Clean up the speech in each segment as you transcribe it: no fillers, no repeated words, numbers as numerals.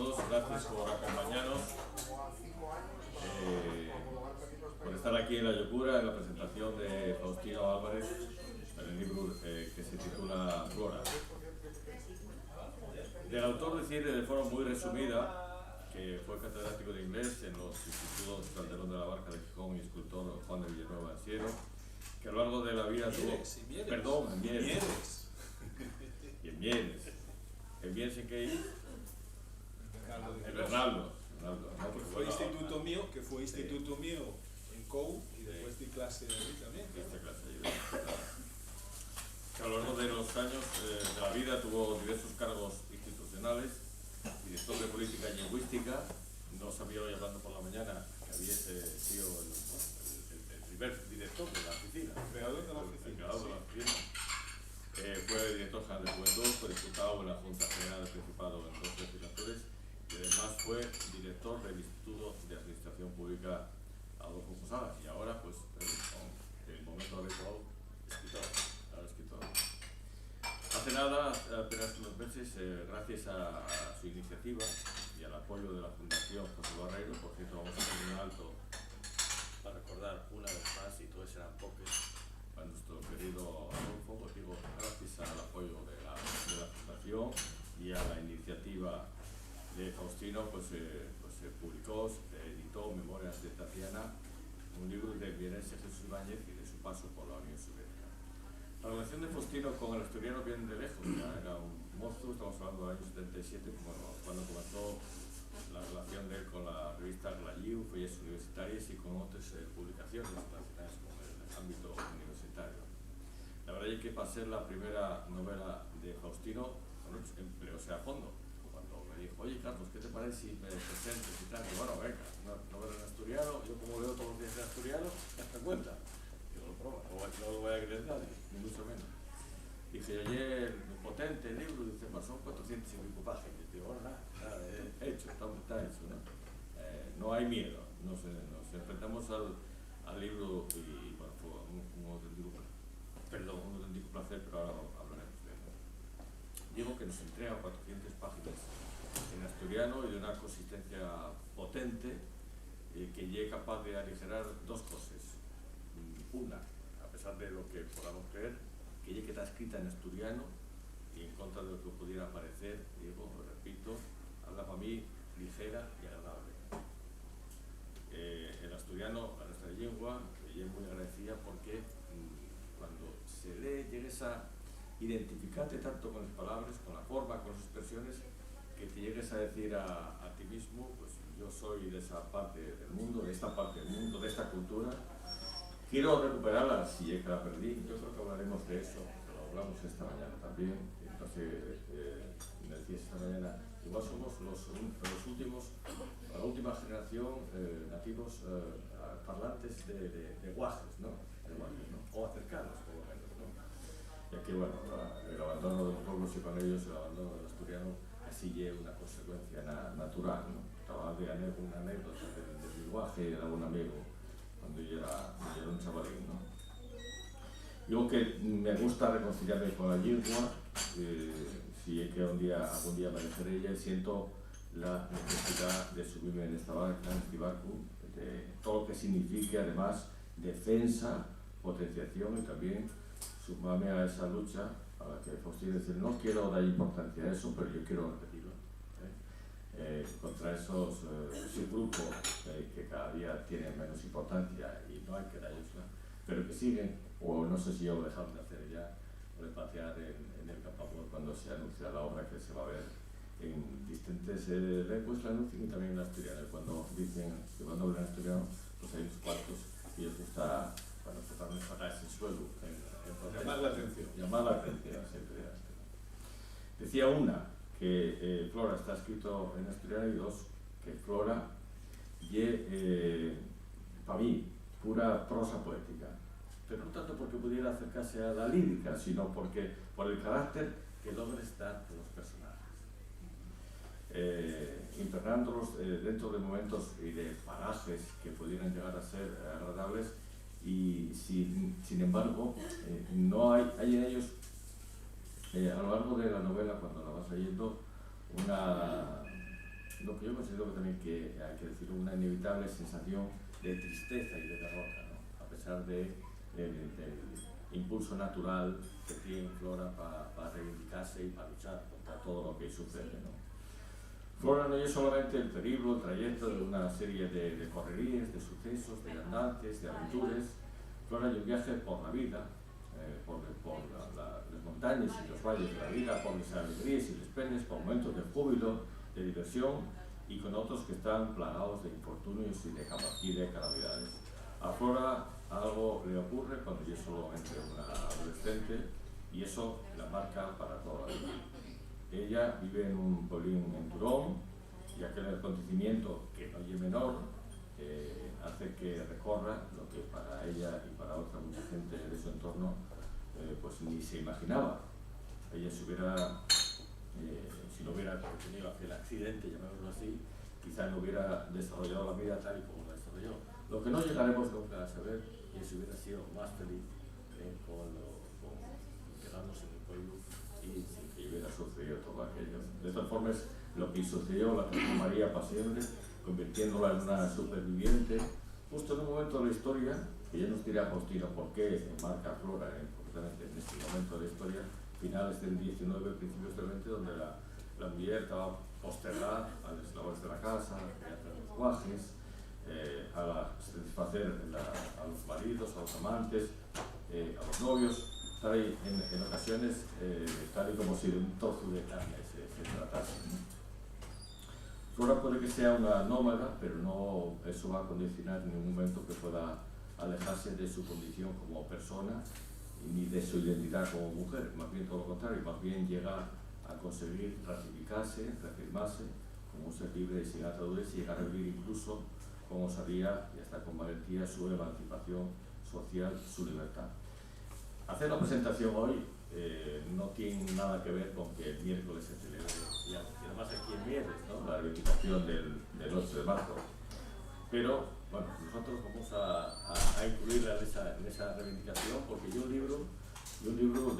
todos, gracias por acompañarnos, por estar aquí en La Locura, en la presentación de Faustino Álvarez, en el libro que se titula Flora. Del autor decir de forma muy resumida que fue catedrático de inglés en los institutos Calderón de la Barca de Gijón y escultor Juan de Villanueva Anciero, que a lo largo de la vida tuvo... Perdón, en Mieres. Y en Mieres. ¿En Mieres en qué ir? En Bernaldo. No, fue instituto mío, que fue instituto mío en COU y después di clase ahí también. Esta clase que a lo largo de los años de la vida tuvo diversos cargos institucionales, director de política y lingüística. No sabía hoy hablando por la mañana que hubiese sido el primer director de la oficina. El creador de la oficina. El creador de la oficina. Fue director general de Juventud, fue diputado en la Junta General del Principado en 2 legislaturas y además fue director del Instituto de Administración Pública Adolfo Posada y ahora pues con el momento adecuado escritor. Hace nada, apenas unos meses, gracias a su iniciativa y al apoyo de la Fundación José Barreiro, por cierto vamos a hacer un alto para recordar una vez más, y todos serán pocos, a nuestro querido Adolfo, pues digo, gracias al apoyo de la Fundación y a la iniciativa de Faustino, pues se publicó, se editó Memorias de Tatiana, un libro de Vienense Jesús Ibáñez y de su paso por la Unión Soviética. La relación de Faustino con el asturiano viene de lejos, ya era un mozo, estamos hablando del año 77, cuando comenzó la relación de él con la revista Glayiu, Folletos Universitarios y con otras publicaciones relacionadas con el ámbito universitario. La verdad es que para ser la primera novela de Faustino, bueno, empleóse a fondo. Cuando me dijo, oye Carlos, ¿qué te parece si me presentes y tal? Y bueno, venga, una novela en asturiano, yo como leo todos los días en asturiano, ya te cuenta. Digo, lo prueba, no lo voy a creer nadie, ni mucho menos. Dije, ayer, potente el libro, dice, pues son 400 y pico páginas. Digo, bueno, nada, hecho, está hecho, ¿no? No hay miedo, nos enfrentamos al libro y bueno, fue un auténtico placer, pero ahora hablaremos de eso. Digo que nos entrega 400 páginas en asturiano y de una consistencia potente que llegue capaz de aligerar dos cosas. Una, a pesar de lo que podamos creer, que llegue que está escrita en asturiano y en contra de lo que pudiera parecer, digo, repito, habla para mí ligera y agradable. El asturiano, a nuestra lengua, y es muy agradecida porque cuando se lee llegues a identificarte tanto con las palabras, con la forma, con las expresiones, que te llegues a decir a ti mismo, pues yo soy de esa parte del mundo, de esta parte del mundo, de esta cultura, quiero recuperarla si es que la perdí. Yo creo que hablaremos de eso, lo hablamos esta mañana también. Entonces, me decías esta mañana, igual somos los últimos, la última generación nativos parlantes de guajes, ¿no? O acercados, por lo menos, ¿no? Ya que, bueno, el abandono de los pueblos y con ellos el abandono del asturiano así lleva una consecuencia natural, ¿no? Estaba de una anécdota del lenguaje de algún amigo cuando yo era un chavalín, ¿no? Yo que me gusta reconciliarme con la lengua, si es que algún día me dejaré ella, siento la necesidad de subirme en esta barca, en este barco, de todo lo que signifique además defensa, potenciación y también sumarme a esa lucha a la que Faustino dice, no quiero dar importancia a eso, pero yo quiero repetirlo. Contra ese grupo que cada día tiene menos importancia y no hay que darles, pero que siguen, o no sé si yo lo dejaron de hacer ya, o de patear en el Campamor cuando se anuncia la obra que se va a ver en distintas lenguas, la anuncian y también en asturiano. Cuando dicen que cuando hablan asturiano, pues hay unos cuartos y les gusta, bueno, totalmente patarse el suelo. Llamar la atención. Llamar la atención, siempre. Decía una, que Flora está escrito en asturiano y dos, que Flora y para mí, pura prosa poética. Pero no tanto porque pudiera acercarse a la lírica, sino porque por el carácter que logra estar en los personajes. Internándolos dentro de momentos y de parajes que pudieran llegar a ser agradables y sin embargo no hay en ellos a lo largo de la novela, cuando la vas leyendo, lo que yo considero que también que hay que decir, una inevitable sensación de tristeza y de derrota, ¿no? A pesar del impulso natural que tiene Flora para reivindicarse y para luchar contra todo lo que sucede, ¿no? Flora no es solamente el periplo, el trayecto de una serie de correrías, de sucesos, de andantes, de aventuras. Flora es un viaje por la vida, por las montañas y los valles de la vida, por las alegrías y las penas, por momentos de júbilo, de diversión, y con otros que están plagados de infortunios y de calamidades. A Flora algo le ocurre cuando ella es solamente una adolescente, y eso la marca para toda la vida. Ella vive en un pueblín en Turón, y aquel acontecimiento, que no es menor, hace que recorra lo que para ella y para otra mucha gente de su entorno pues ni se imaginaba. Ella si no hubiera tenido aquel accidente, llamémoslo así, quizá no hubiera desarrollado la vida tal y como la desarrolló. Lo que no llegaremos nunca a saber es si hubiera sido más feliz con quedarnos en el pueblo y sin que hubiera sucedido todo aquello. De todas formas, lo que sucedió la transformaría para siempre, convirtiéndola en una superviviente, justo en un momento de la historia, que ya nos dirá Faustino por qué marca Flora, concretamente en este momento de la historia, finales del 19, principios del 20, donde la mujer estaba postergada a las labores de la casa, a hacer los guajes, a satisfacer a los maridos, a los amantes, a los novios, estar en ocasiones tal y como si de un trozo de carne se tratase. Flora puede que sea una nómada, pero no eso va a condicionar en ningún momento que pueda alejarse de su condición como persona ni de su identidad como mujer, más bien todo lo contrario, más bien llegar a conseguir ratificarse, reafirmarse como un ser libre y sin ataduras, y llegar a vivir incluso con osadía y hasta con valentía su emancipación social, su libertad. Hacer la presentación hoy no tiene nada que ver con que el miércoles se celebre, y además aquí en Mieres, ¿no?, la reivindicación del 8 de marzo. Pero bueno, nosotros vamos a incluirla en esa reivindicación, porque yo un libro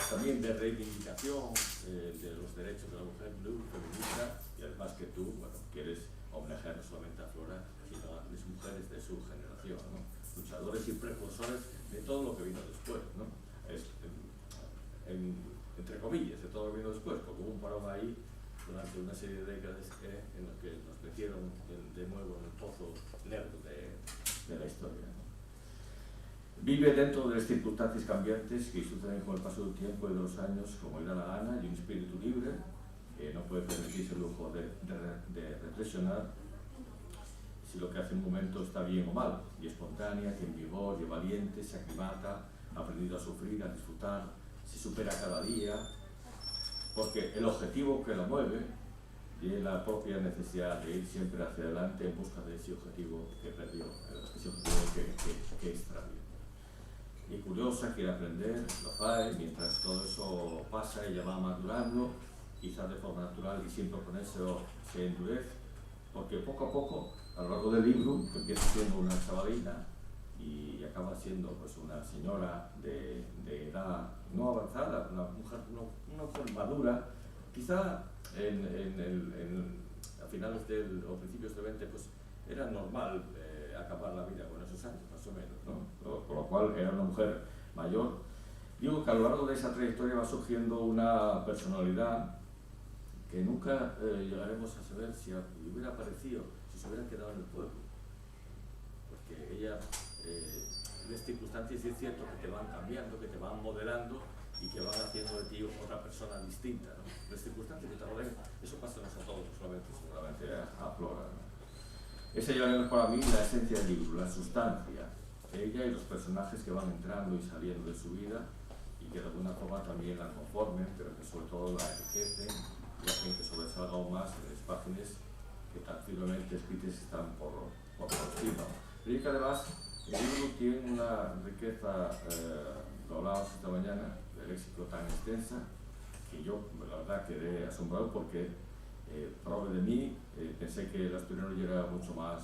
también de reivindicación de los derechos de la mujer, feminista, y además que tú, bueno, quieres homenajear no solamente a Flora, sino a las mujeres de su generación, ¿no?, luchadores y precursores de todo lo que vino después, ¿no? Entre comillas, de todo lo que vino después, porque hubo un parón ahí durante una serie de décadas en los que nos metieron de nuevo en el pozo negro de la historia, ¿no? Vive dentro de las circunstancias cambiantes que suceden con el paso del tiempo y de los años, como le da la gana, y un espíritu libre que no puede permitirse el lujo de reflexionar si lo que hace en un momento está bien o mal, y espontánea, tiene vigor, y valiente, se aclimata, ha aprendido a sufrir, a disfrutar, se supera cada día, porque el objetivo que la mueve es la propia necesidad de ir siempre hacia adelante en busca de ese objetivo que perdió, ese objetivo que extravió. Y curiosa, quiere aprender, lo hace, mientras todo eso pasa, ella va madurando, quizás de forma natural, y siempre con eso se endurece, porque poco a poco, a lo largo del libro, que empieza siendo una chavalina y acaba siendo pues una señora de edad no avanzada, una mujer madura, quizá a finales o principios del 20 pues era normal acabar la vida con esos años, más o menos, ¿no? Por lo cual era una mujer mayor. Digo que a lo largo de esa trayectoria va surgiendo una personalidad que nunca llegaremos a saber si le hubiera aparecido, si se hubiera quedado en el pueblo. Porque ella, las circunstancias es cierto que te van cambiando, que te van modelando y que van haciendo de ti otra persona distinta, ¿no? Las circunstancias que te rodean, eso pasa a todos, seguramente a Flora, ¿no? Esa ya es para mí la esencia del libro, la sustancia, ella y los personajes que van entrando y saliendo de su vida y que de alguna forma también la conformen, pero que sobre todo la enriquecen y hacen que sobresalga aún más en las páginas que tan firmemente escritas están por encima. Pero que además el libro tiene una riqueza, lo hablábamos esta mañana, de léxico tan extensa, que yo la verdad quedé asombrado porque probé de mí, pensé que el asturiano ya era mucho más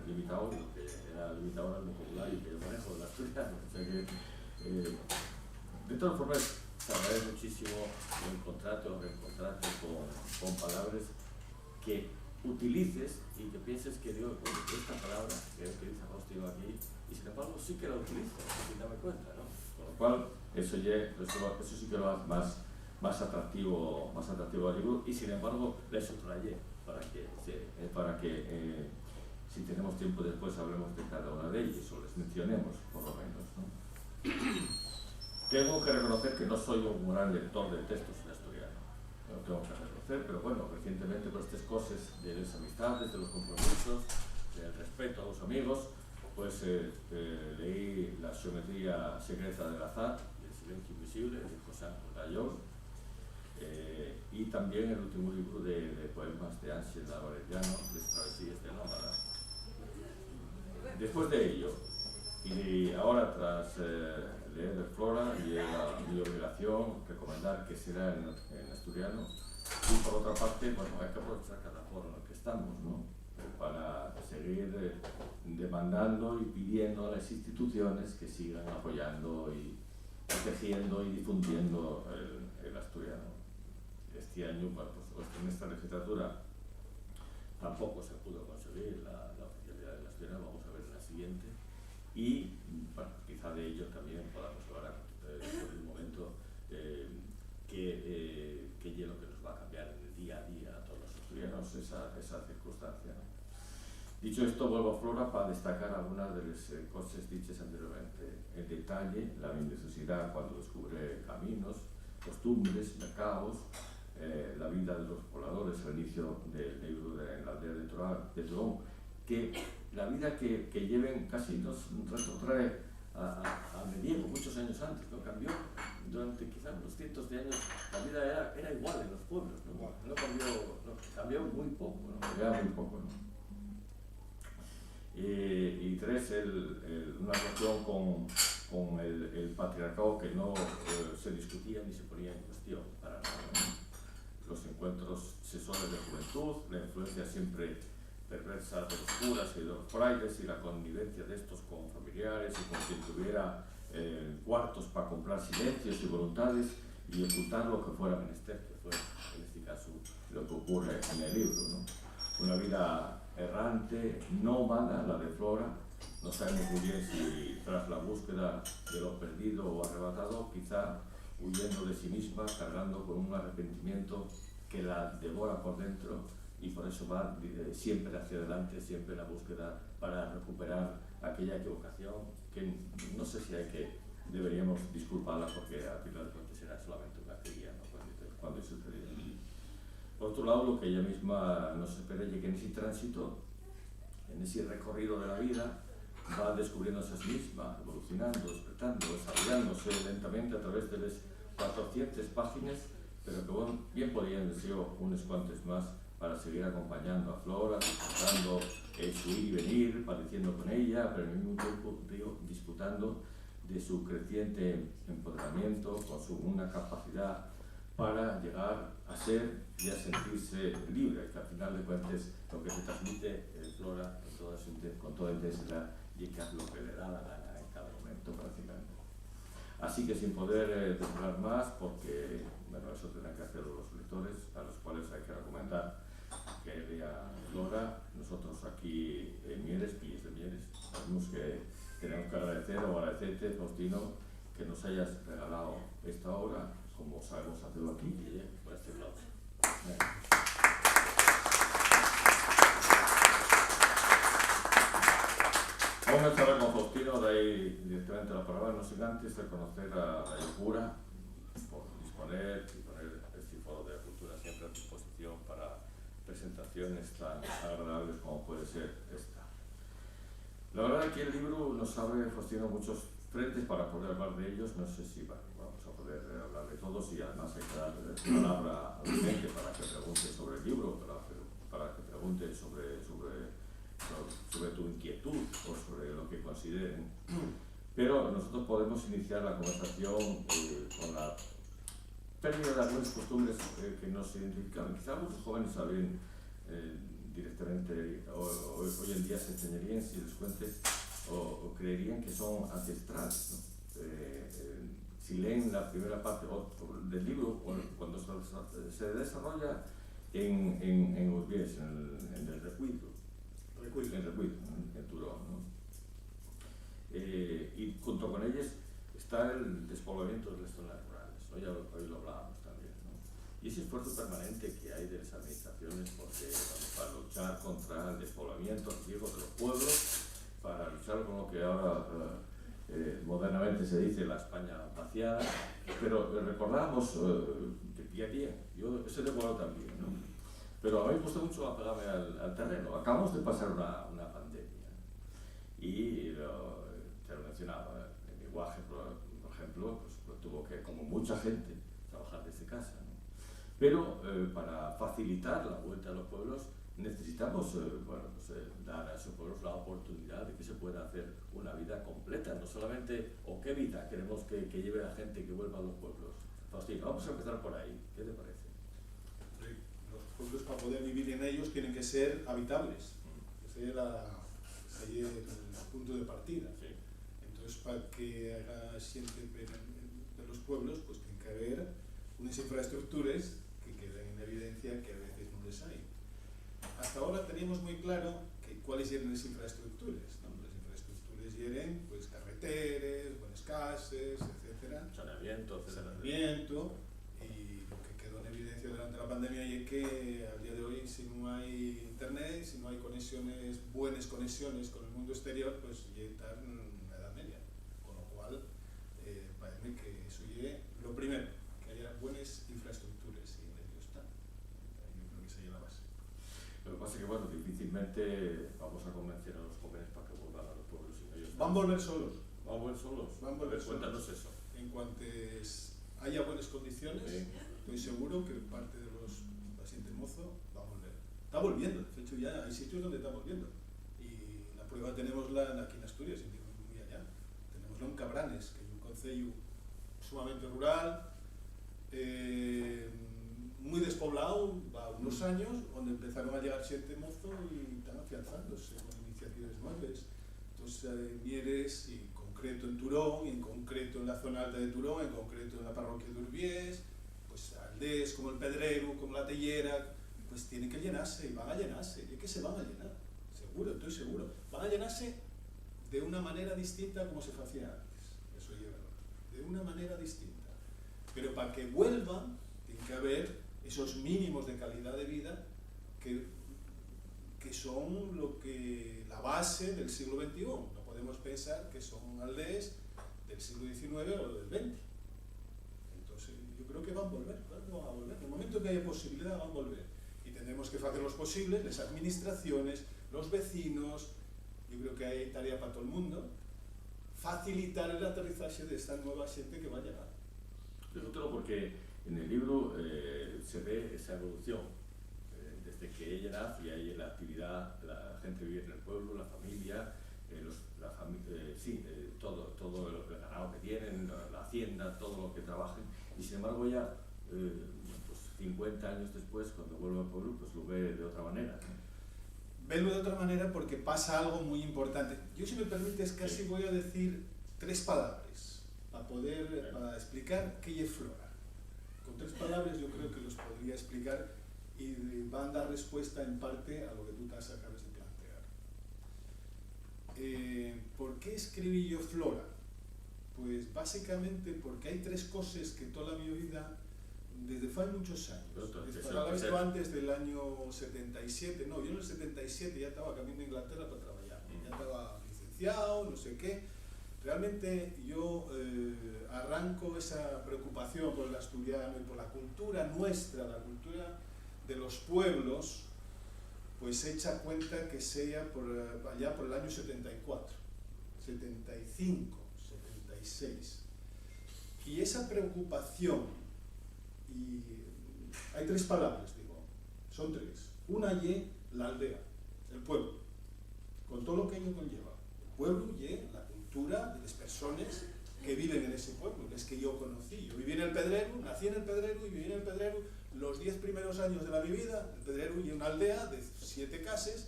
limitado, y lo que era limitado era el vocabulario que yo manejo del asturiano. O sea que, de todas formas, te agradezco muchísimo encontrarte o reencontrarte con palabras que utilices y que pienses que Dios, esta palabra que utiliza Faustino aquí, y sin embargo sí que la utiliza, sin darme cuenta, ¿no? Con lo cual, eso sí que lo hace más atractivo al libro, y sin embargo le subrayé para que si tenemos tiempo después hablemos de cada una de ellas o les mencionemos por lo menos, ¿no? Tengo que reconocer que no soy un gran lector de textos en asturiano, lo tengo que reconocer, pero bueno, recientemente por estas cosas de las amistades, de los compromisos, del respeto a los amigos, pues leí La geometría secreta del azar y El silencio invisible de José Ángel Gallol, y también el último libro de poemas de Ángela Orellano, Las travesías de nómada. Después de ello, y ahora tras leer Flora, y mi obligación recomendar que será en asturiano, y por otra parte, bueno, hay que aprovechar cada foro en el que estamos, ¿no? Para seguir demandando y pidiendo a las instituciones que sigan apoyando y tejiendo y difundiendo el asturiano. Este año, bueno, pues en esta legislatura tampoco se pudo conseguir la oficialidad del asturiano, vamos a ver en la siguiente, y bueno, quizá de ello también podamos hablar por el momento que es lo que nos va a cambiar en el día a día a todos los asturianos esa circunstancia, ¿no? Dicho esto, vuelvo a Flora para destacar algunas de las cosas dichas anteriormente. En detalle, la minuciosidad cuando descubre caminos, costumbres, mercados, la vida de los pobladores, el inicio del libro de la aldea de Torón, que la vida que lleven casi nos retrotrae a medievo, muchos años antes, ¿no? Cambió durante quizás unos cientos de años, la vida era igual en los pueblos, no cambió muy poco, ¿no? Era muy poco, ¿no? Y tres, una relación con el patriarcado que no se discutía ni se ponía en cuestión para nada, ¿no? Los encuentros sesores de juventud, la influencia siempre perversa de los curas y de los frailes y la connivencia de estos con familiares y con quien tuviera cuartos para comprar silencios y voluntades y ocultar lo que fuera menester, que fue en este caso lo que ocurre en el libro, ¿no? Una vida errante, nómada, la de Flora. No sabemos muy bien si tras la búsqueda de lo perdido o arrebatado, quizá huyendo de sí misma, cargando con un arrepentimiento que la devora por dentro, y por eso va siempre hacia adelante, siempre en la búsqueda para recuperar aquella equivocación que no sé si deberíamos disculparla porque al final de cuentas era solamente una cría, ¿no? cuando sucedió. Por otro lado, lo que ella misma nos espera es que en ese tránsito, en ese recorrido de la vida, va descubriéndose a sí misma, evolucionando, despertando, desarrollándose lentamente a través de las 400 páginas, pero que bien podrían haber sido unas cuantas más para seguir acompañando a Flora, disfrutando su ir y venir, padeciendo con ella, pero al mismo tiempo disfrutando de su creciente empoderamiento, con una capacidad para llegar a ser y a sentirse libre, que al final de cuentas lo que se transmite Flora con toda intensidad y que es lo que le da la gana en cada momento prácticamente. Así que sin poder demorar más, porque bueno, eso tendrán que hacer los lectores, a los cuales hay que recomendar que lea Flora. Nosotros aquí en Mieres, Pilles de Mieres, sabemos que tenemos que agradecerte, Faustino, que nos hayas regalado esta obra, como sabemos hacerlo aquí, por este aplauso. Vamos a empezar con Faustino, de ahí directamente la palabra, no sin antes reconocer a Yopura por disponer y poner este foro de la cultura siempre a disposición para presentaciones tan agradables como puede ser esta. La verdad es que el libro nos abre, Faustino, muchos frentes para poder hablar de ellos. No sé si vamos a poder hablar de todos, y además hay que dar palabra a la gente para que pregunte sobre el libro, para que pregunte sobre tu inquietud o sobre lo que consideren. Pero nosotros podemos iniciar la conversación con la pérdida de algunas costumbres que nos identifican. Quizá muchos jóvenes saben directamente, hoy en día se extrañarían si les cuentes o creerían que son ancestrales, ¿no? Si leen la primera parte del libro, cuando se desarrolla en Urbiés, en en Recuido, en Turón, ¿no? Y junto con ellos está el despoblamiento de las zonas rurales, ¿no? Hoy lo hablábamos también, ¿no? Y ese esfuerzo permanente que hay de las administraciones para luchar contra el despoblamiento, el riesgo de los pueblos, para luchar con lo que ahora modernamente se dice la España vaciada, pero recordamos de pie a pie, yo estoy de acuerdo también, ¿no? Pero a mí me gusta mucho apegarme al terreno. Acabamos de pasar una pandemia y te lo mencionaba, en mi guaje, por ejemplo, pues tuvo que, como mucha gente, trabajar desde casa, ¿no? Pero para facilitar la vuelta a los pueblos necesitamos dar a esos pueblos la oportunidad de que se pueda hacer una vida completa, no solamente, o qué vida queremos que lleve a la gente que vuelva a los pueblos. Faustín, vamos a empezar por ahí, ¿qué te parece? Los pueblos, para poder vivir en ellos, tienen que ser habitables. Ese es el punto de partida. Sí. Entonces, para que haga gente de los pueblos, pues tiene que haber unas infraestructuras que queden en evidencia que a veces no les hay. Hasta ahora teníamos muy claro cuáles eran las infraestructuras, ¿no? Las infraestructuras eran pues carreteras, buenas casas, etcétera, Saneamiento, y lo que quedó en evidencia durante la pandemia es que al día de hoy, si no hay internet, si no hay buenas conexiones con el mundo exterior, pues ya está en la edad media, con lo cual parece que eso es lo primero, que haya buenas infraestructuras, y en ello está. Yo creo que esa es la base. Lo que pasa es que, bueno, difícilmente vamos a convencer a los jóvenes para que vuelvan a los pueblos sin ellos. Van a volver solos. ¿Van a volver solos? Van a volver solos. Cuéntanos eso. En cuanto haya buenas condiciones, sí, estoy seguro que parte de los pacientes mozos va a volver. Está volviendo, de hecho ya hay sitios donde está volviendo. Y la prueba tenemos aquí en Asturias, sin ir muy allá. Tenemosla en Cabranes, que es un concello sumamente rural, muy despoblado, va unos años, donde empezaron a llegar gente mozo y están afianzándose con iniciativas nuevas. Entonces, Mieres, y en concreto en Turón, y en concreto en la zona alta de Turón, en concreto en la parroquia de Urbiés, pues aldeas como el Pedrero, como la Tellera, pues tienen que llenarse, y van a llenarse, y es que se van a llenar, seguro, estoy seguro. Van a llenarse de una manera distinta a como se hacía antes, eso es verdad, de una manera distinta. Pero para que vuelvan, tiene que haber esos mínimos de calidad de vida que son la base del siglo XXI. No podemos pensar que son aldeas del siglo XIX o del XX. Entonces, yo creo que van a volver, claro, van a volver. En el momento que haya posibilidad, van a volver. Y tendremos que hacer los posibles, las administraciones, los vecinos. Yo creo que hay tarea para todo el mundo. Facilitar el aterrizaje de esta nueva gente que va a llegar. Dígotelo porque en el libro se ve esa evolución. Desde que ella nace y hay la actividad, la gente vive en el pueblo, la familia, todo el ganado que tienen, la hacienda, todo lo que trabajen, y sin embargo ya, pues 50 años después, cuando vuelve al pueblo, pues lo ve de otra manera, ¿no? Verlo de otra manera porque pasa algo muy importante. Yo, si me permites, casi voy a decir 3 palabras para explicar qué es Flora. Con 3 palabras yo creo que los podría explicar y van a dar respuesta en parte a lo que tú te acabas de plantear. ¿Por qué escribí yo Flora? Pues básicamente porque hay 3 cosas que toda mi vida, desde hace muchos años, la he visto antes del año 77, no, yo en el 77 ya estaba camino a Inglaterra para trabajar, ya estaba licenciado, no sé qué. Realmente yo arranco esa preocupación por el asturiano y por la cultura nuestra, la cultura de los pueblos, pues hecha cuenta que sea allá por el año 74, 75, 76. Y esa preocupación, y hay 3 palabras, digo, son 3. Una y la aldea, el pueblo, con todo lo que ello conlleva. El pueblo y la cultura de las personas que viven en ese pueblo, es que yo conocí. Yo viví en el Pedrero, nací en el Pedrero y viví en el Pedrero los 10 primeros años de la mi vida. El Pedrero y una aldea de 7 casas,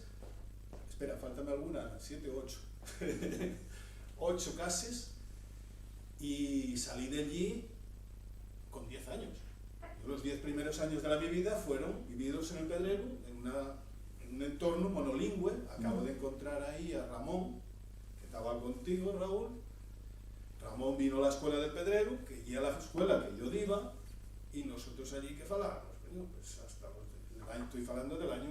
espera, faltame alguna, 7 o 8, 8 casas, y salí de allí con 10 años. Yo los 10 primeros años de la mi vida fueron vividos en el Pedrero, en un entorno monolingüe. Acabo de encontrar ahí a Ramón, que estaba contigo, Raúl. Ramón vino a la escuela de Pedrero, que ya la escuela que yo iba, y nosotros allí que falábamos. Bueno, pues hasta estoy hablando del año,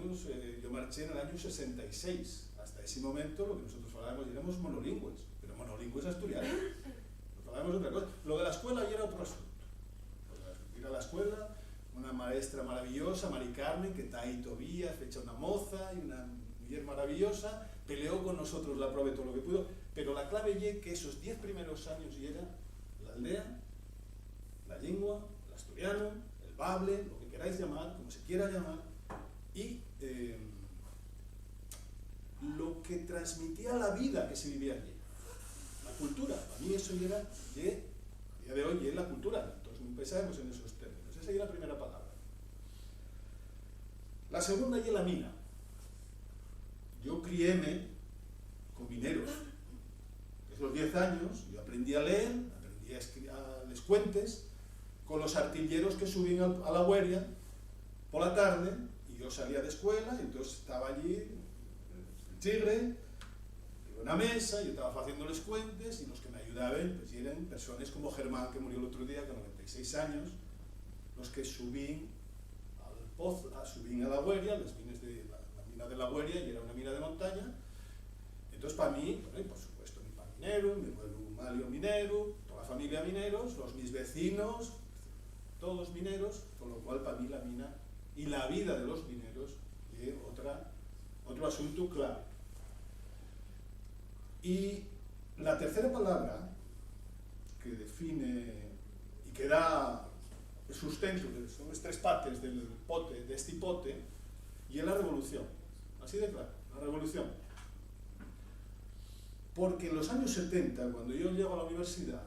yo marché en el año 66. Hasta ese momento lo que nosotros falábamos éramos monolingües, pero monolingües asturianos. No falábamos otra cosa. Lo de la escuela ya era otro asunto. Ir a la escuela, una maestra maravillosa, Mari Carmen, que está ahí todavía, fecha una moza y una mujer maravillosa, peleó con nosotros la prueba todo lo que pudo, pero la clave es que esos 10 primeros años ya era la aldea, la lengua, el asturiano, el bable, lo que queráis llamar, como se quiera llamar, y lo que transmitía la vida que se vivía allí, la cultura. Para mí eso ya era, a día de hoy, ya es la cultura. Entonces no pensamos en esos términos. Esa es la primera palabra. La segunda ya es la mina. Yo criéme con mineros. Esos 10 años yo aprendí a leer, aprendí a les cuentes, con los artilleros que subían a la hueria por la tarde, y yo salía de escuela, y entonces estaba allí el tigre, en una mesa, yo estaba haciéndoles cuentes, y los que me ayudaban pues eran personas como Germán, que murió el otro día con 96 años, los que subían al pozo, subían a la hueria, las minas de la mina de la hueria, y era una mina de montaña. Entonces para mí, bueno, y por supuesto mi padre minero, mi abuelo Malio minero, toda la familia mineros, mis vecinos, todos mineros, con lo cual para mí la mina y la vida de los mineros es otro asunto clave. Y la tercera palabra que define y que da el sustento, son las tres partes del pote, de este pote, y es la revolución. Así de claro, la revolución. Porque en los años 70, cuando yo llego a la universidad,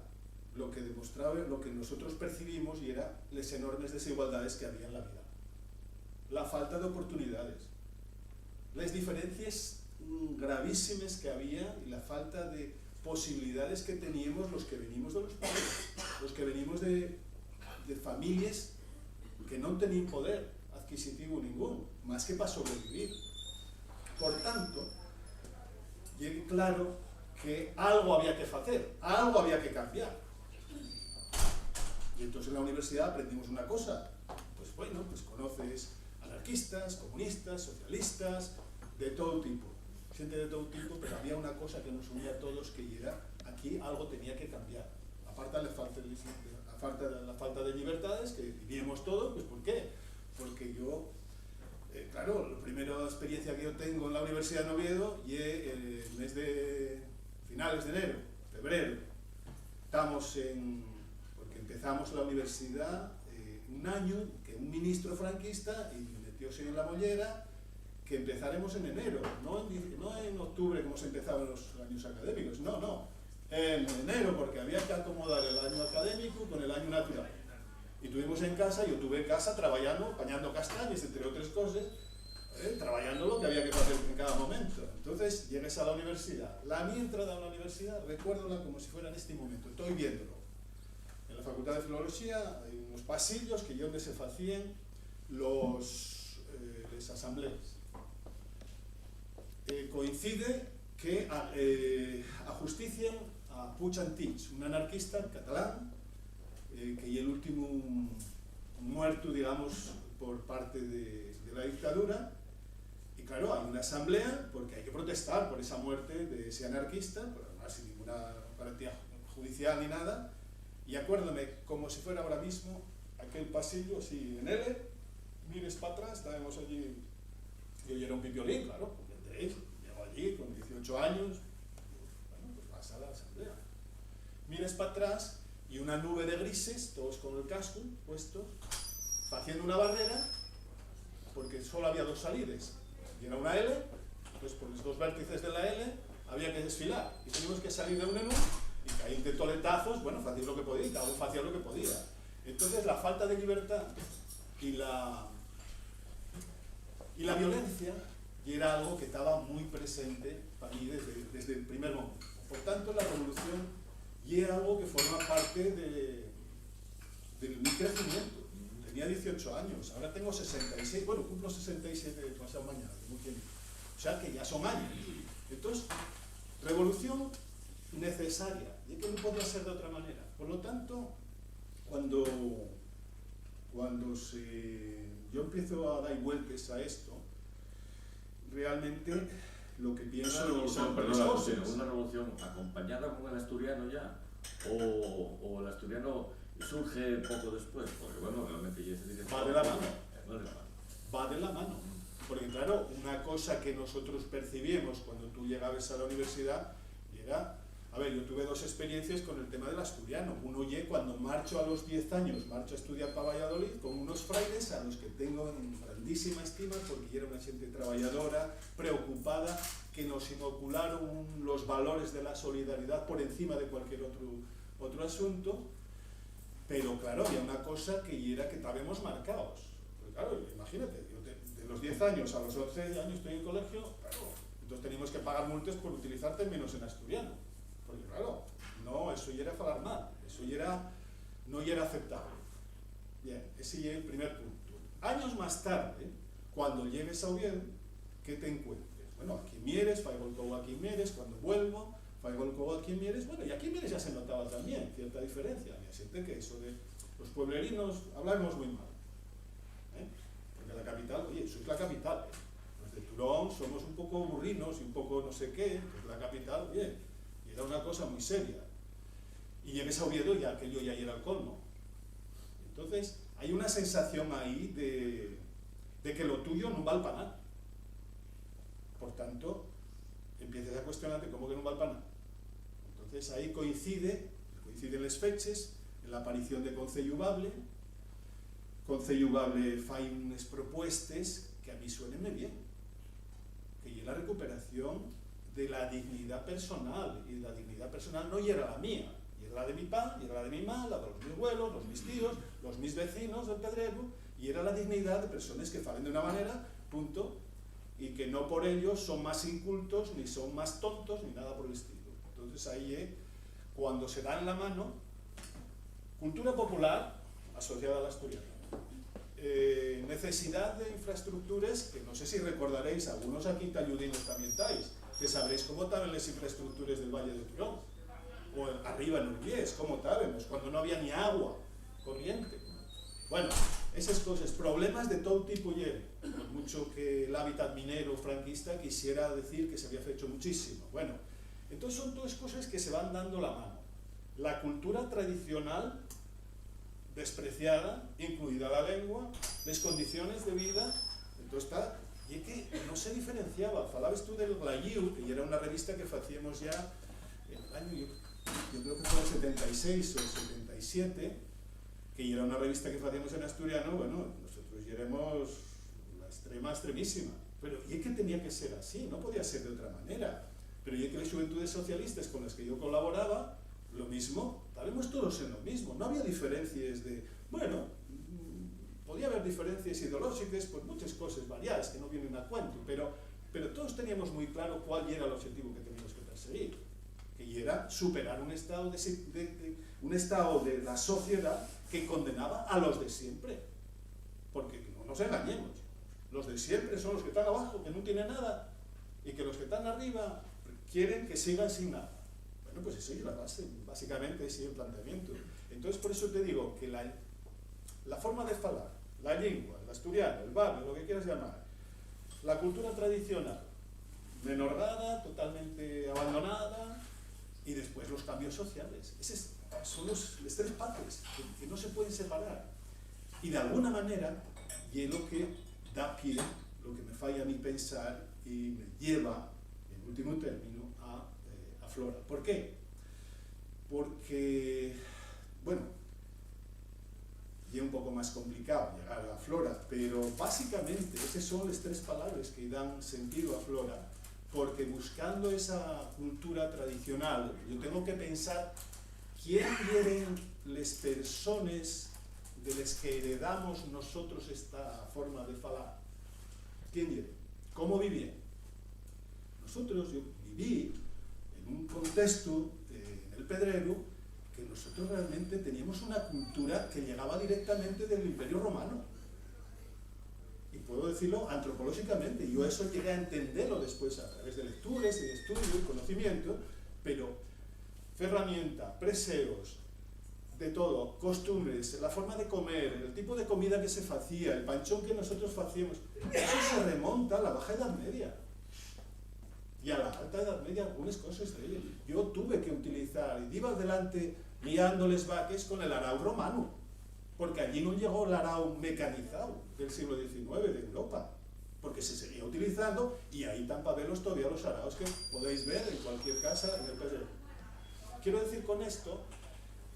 lo que demostraba, lo que nosotros percibimos, y era las enormes desigualdades que había en la vida. La falta de oportunidades, las diferencias gravísimas que había y la falta de posibilidades que teníamos los que venimos de los pobres, los que venimos de familias que no tenían poder adquisitivo ninguno, más que para sobrevivir. Por tanto, llegué claro que algo había que hacer, algo había que cambiar. Y entonces en la universidad aprendimos una cosa, pues bueno, pues conoces anarquistas, comunistas, socialistas, de todo tipo, gente de todo tipo, pero había una cosa que nos unía a todos, que era, aquí algo tenía que cambiar. Aparte de la falta de libertades, que vivíamos todos, pues ¿por qué? Porque yo, claro, la primera experiencia que yo tengo en la Universidad de Oviedo y el mes de finales de enero, febrero, porque empezamos la universidad un año que un ministro franquista y metióse en la mollera que empezaremos en enero, no en octubre como se empezaba en los años académicos, no, en enero, porque había que acomodar el año académico con el año natural. Y tuvimos en casa, yo tuve en casa trabajando, pañando castañas, entre otras cosas, trabajando lo que había que hacer en cada momento. Entonces llegues a la universidad. La mi entrada a la universidad, recuérdala como si fuera en este momento, estoy viéndolo. En la Facultad de Filología hay unos pasillos que donde se hacían las asambleas. Coincide que ajustician a Puig Antich, un anarquista catalán, que es el último muerto, digamos, por parte de la dictadura. Y claro, hay una asamblea porque hay que protestar por esa muerte de ese anarquista, pero además sin ninguna garantía judicial ni nada. Y acuérdame, como si fuera ahora mismo, aquel pasillo así en L, mires para atrás, estábamos allí, yo era un pipiolín, claro, llego allí con 18 años, bueno, pues vas a la asamblea. Mires para atrás y una nube de grises, todos con el casco puesto, haciendo una barrera, porque solo había dos salidas, y era una L, entonces por los dos vértices de la L había que desfilar, y teníamos que salir de un menú, y caí de toletazos, bueno, hacía lo que podía, cada uno hacía lo que podía. Entonces la falta de libertad y la violencia y era algo que estaba muy presente para mí desde el primer momento. Por tanto, la revolución y era algo que forma parte de mi crecimiento. Tenía 18 años, ahora tengo 66, bueno, cumplo 67 pasado mañana, tengo que ir. O sea que ya son años. Entonces, revolución necesaria, y que no podía ser de otra manera. Por lo tanto, cuando yo empiezo a dar vueltas a esto, realmente lo que pienso son tres cosas. ¿Una revolución acompañada con el asturiano ya? ¿O el asturiano surge poco después? Porque bueno, realmente ya se dice... Va de la mano. Va de la mano. Porque claro, una cosa que nosotros percibimos cuando tú llegabas a la universidad era... A ver, yo tuve dos experiencias con el tema del asturiano. Uno cuando marcho a los 10 años, marcho a estudiar para Valladolid con unos frailes a los que tengo en grandísima estima porque era una gente trabajadora, preocupada, que nos inocularon los valores de la solidaridad por encima de cualquier otro asunto. Pero claro, había una cosa que era que estábamos marcados. Pues claro, imagínate, yo de los 10 años a los 11 años estoy en colegio, claro, entonces teníamos que pagar multas por utilizar términos en asturiano. Porque claro, no, eso ya era falar mal, eso ya no era aceptable. Bien, ese es el primer punto. Años más tarde, cuando llegues a Oviedo, ¿qué te encuentres? Bueno, aquí Mieres, Faigolcou aquí Mieres, cuando vuelvo, Faigolcou aquí Mieres, bueno, y aquí Mieres ya se notaba también cierta diferencia. Me siente que eso de los pueblerinos hablamos muy mal. Porque la capital, oye, eso es la capital. Los de Turón somos un poco burrinos y un poco no sé qué, pues la capital, oye, era una cosa muy seria. Y llegues a Oviedo y aquello ya era el colmo. Entonces, hay una sensación ahí de que lo tuyo no vale para nada. Por tanto, empiezas a cuestionarte cómo que no vale para nada. Entonces, ahí coinciden las fechas, en la aparición de Concello Bable. Concello Bable fa unas propuestas que a mí suenenme bien. Que es la recuperación de la dignidad personal, y la dignidad personal no era la mía, y era la de mi pa, y era la de mi ma, la de los mis abuelos, los mis tíos, los mis vecinos del Pedrero, y era la dignidad de personas que falen de una manera, punto, y que no por ello son más incultos, ni son más tontos, ni nada por el estilo. Entonces ahí cuando se da en la mano, cultura popular asociada al asturiano. Necesidad de infraestructuras, que no sé si recordaréis, algunos aquí talludinos también estáis, que sabréis cómo estaban las infraestructuras del Valle de Turón, o arriba en Urbiés, cómo estábamos, cuando no había ni agua corriente. Bueno, esas cosas, problemas de todo tipo llegan, por mucho que el hábitat minero franquista quisiera decir que se había hecho muchísimo. Bueno, entonces son todas cosas que se van dando la mano. La cultura tradicional despreciada, incluida la lengua, las condiciones de vida, entonces está... Y es que no se diferenciaba. Falabas tú del Glayiu, que era una revista que hacíamos ya en el año, yo creo que fue el 76 o el 77, que era una revista que hacíamos en asturiano. Bueno, nosotros ya éramos la extremísima. Pero y es que tenía que ser así, no podía ser de otra manera. Pero y es que las juventudes socialistas con las que yo colaboraba, lo mismo, estábamos todos en lo mismo. No había diferencias de, bueno... Podía haber diferencias ideológicas, pues muchas cosas variadas que no vienen a cuento, pero todos teníamos muy claro cuál era el objetivo que teníamos que perseguir, que era superar un estado de la sociedad que condenaba a los de siempre. Porque no nos engañemos, los de siempre son los que están abajo, que no tienen nada, y que los que están arriba quieren que sigan sin nada. Bueno, pues eso es la base, básicamente ese es el planteamiento. Entonces, por eso te digo que la forma de falar, la lengua, el asturiano, el bable, lo que quieras llamar, la cultura tradicional, menorgada, totalmente abandonada, y después los cambios sociales. Esos son los tres partes que no se pueden separar. Y de alguna manera, y es lo que da pie, lo que me falla a mí pensar y me lleva, en último término, a Flora. ¿Por qué? Porque, bueno, y es un poco más complicado llegar a la Flora, pero básicamente esas son las tres palabras que dan sentido a Flora, porque buscando esa cultura tradicional, yo tengo que pensar quién eran las personas de las que heredamos nosotros esta forma de falar. ¿Quién eran? ¿Cómo vivían? Nosotros, yo viví en un contexto en el Pedrero, que nosotros realmente teníamos una cultura que llegaba directamente del Imperio Romano. y puedo decirlo antropológicamente. Yo eso llegué a entenderlo después a través de lecturas, de estudio y conocimiento, pero ferramenta, preseos, de todo, costumbres, la forma de comer, el tipo de comida que se hacía, el panchón que nosotros hacíamos, eso se remonta a la Baja Edad Media. Y a la Alta Edad Media algunas cosas de ello. Yo tuve que utilizar, y iba adelante liándoles vaques con el arao romano, porque allí no llegó el arao mecanizado del siglo XIX de Europa, porque se seguía utilizando, y ahí están para verlos todavía los araos que podéis ver en cualquier casa en el Perú. Quiero decir con esto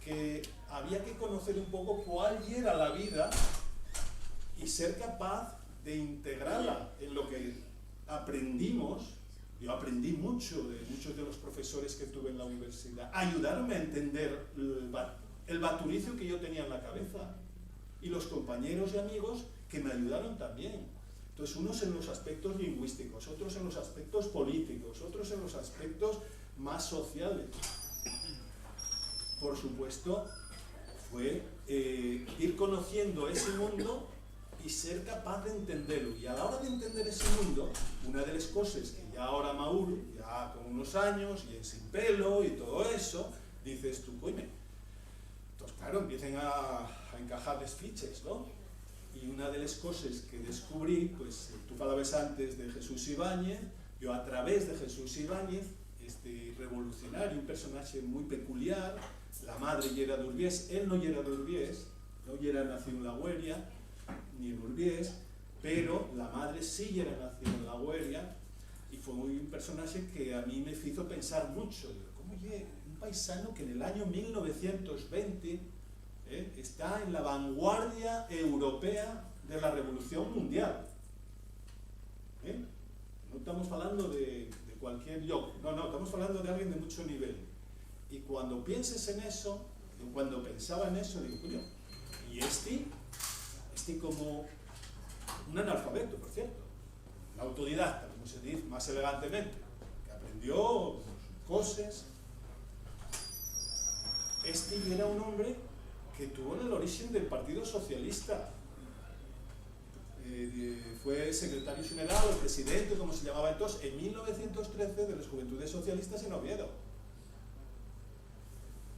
que había que conocer un poco cuál era la vida y ser capaz de integrarla en lo que aprendimos. Yo aprendí mucho de muchos de los profesores que tuve en la universidad. Ayudarme a entender el baturicio que yo tenía en la cabeza. Y los compañeros y amigos que me ayudaron también. Entonces, unos en los aspectos lingüísticos, otros en los aspectos políticos, otros en los aspectos más sociales. Por supuesto, fue ir conociendo ese mundo y ser capaz de entenderlo. Y a la hora de entender ese mundo, una de las cosas que ya ahora Mauro, ya con unos años, y en sin pelo y todo eso, dices tú, coime. Entonces, claro, empiezan a encajar las fichas, ¿no? Y una de las cosas que descubrí, pues tú hablabas antes de Jesús Ibáñez, yo a través de Jesús Ibáñez, este revolucionario, un personaje muy peculiar, la madre ya era de Urbiés, él no era de Urbiés, no era nacido en La Gueria, ni en Urbiés, pero la madre sí era nacida en La Gueria, y fue un personaje que a mí me hizo pensar mucho. ¿Cómo es un paisano que en el año 1920 está en la vanguardia europea de la Revolución Mundial? No estamos hablando de cualquier yo, no, estamos hablando de alguien de mucho nivel. Y cuando pienses en eso, cuando pensaba en eso, digo, coño, y este como un analfabeto, por cierto, un autodidacta, como se dice más elegantemente, que aprendió cosas. Este era un hombre que tuvo en el origen del Partido Socialista. Fue secretario general o presidente, como se llamaba entonces, en 1913 de las Juventudes Socialistas en Oviedo.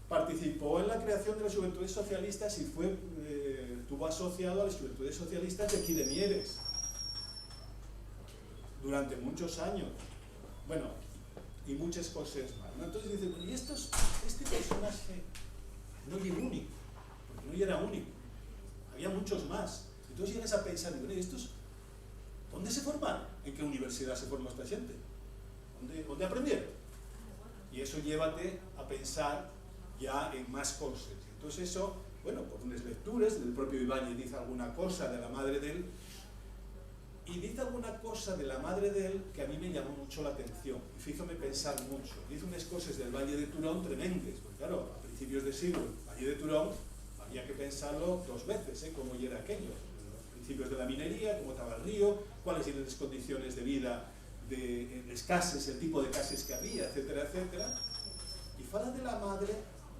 Participó en la creación de las Juventudes Socialistas y estuvo asociado a las Juventudes Socialistas de aquí de Mieres durante muchos años. Bueno, y muchas cosas más, ¿no? Entonces dice, bueno, y este personaje no era único, porque no era único, había muchos más. Entonces llegas a pensar, bueno, ¿y estos dónde se formaron? ¿En qué universidad se formó esta gente? ¿Dónde aprendieron? Y eso llévate a pensar ya en más cosas. Entonces eso, bueno, por unas lecturas, del propio Ibáñez dice alguna cosa de la madre de él, y dice alguna cosa de la madre de él que a mí me llamó mucho la atención, y hízome pensar mucho. Dice unas cosas del Valle de Turón tremendas, porque claro, a principios de siglo, el Valle de Turón, había que pensarlo dos veces, cómo era aquello, los principios de la minería, cómo estaba el río, cuáles eran las condiciones de vida de las casas, el tipo de casas que había, etcétera, etcétera. Y fala de la madre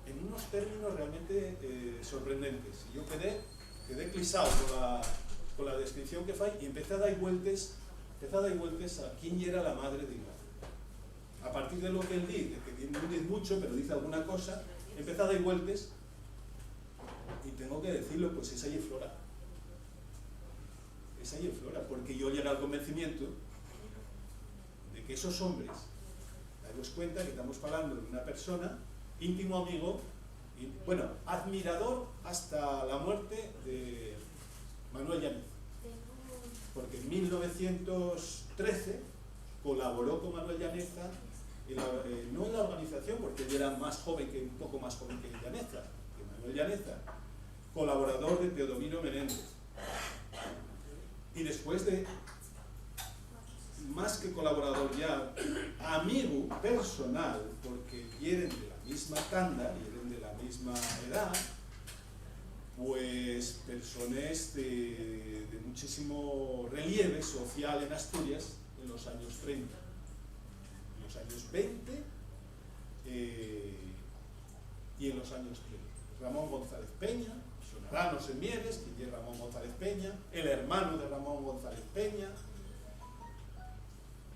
en unos términos realmente sorprendentes. Y yo quedé clisado con la descripción que fue y empecé a dar vueltas a quién era la madre de Ignacio. A partir de lo que él dice, que no dice mucho, pero dice alguna cosa, empecé a dar vueltas y tengo que decirlo, pues esa y Flora. Esa y Flora, porque yo llegué al convencimiento de que esos hombres, daros cuenta que estamos hablando de una persona, íntimo amigo, y, bueno, admirador hasta la muerte de Manuel Llaneza, porque en 1913 colaboró con Manuel Llaneza, no en la organización, porque él era un poco más joven que Llaneza, que Manuel Llaneza, colaborador de Teodomiro Menéndez. Y después de, más que colaborador ya, amigo personal, porque vienen de la misma tanda, vienen de la misma edad, pues personas de muchísimo relieve social en Asturias en los años 30, en los años 20 y en los años 30. Ramón González Peña, sonará en Mieres, que es Ramón González Peña, el hermano de Ramón González Peña,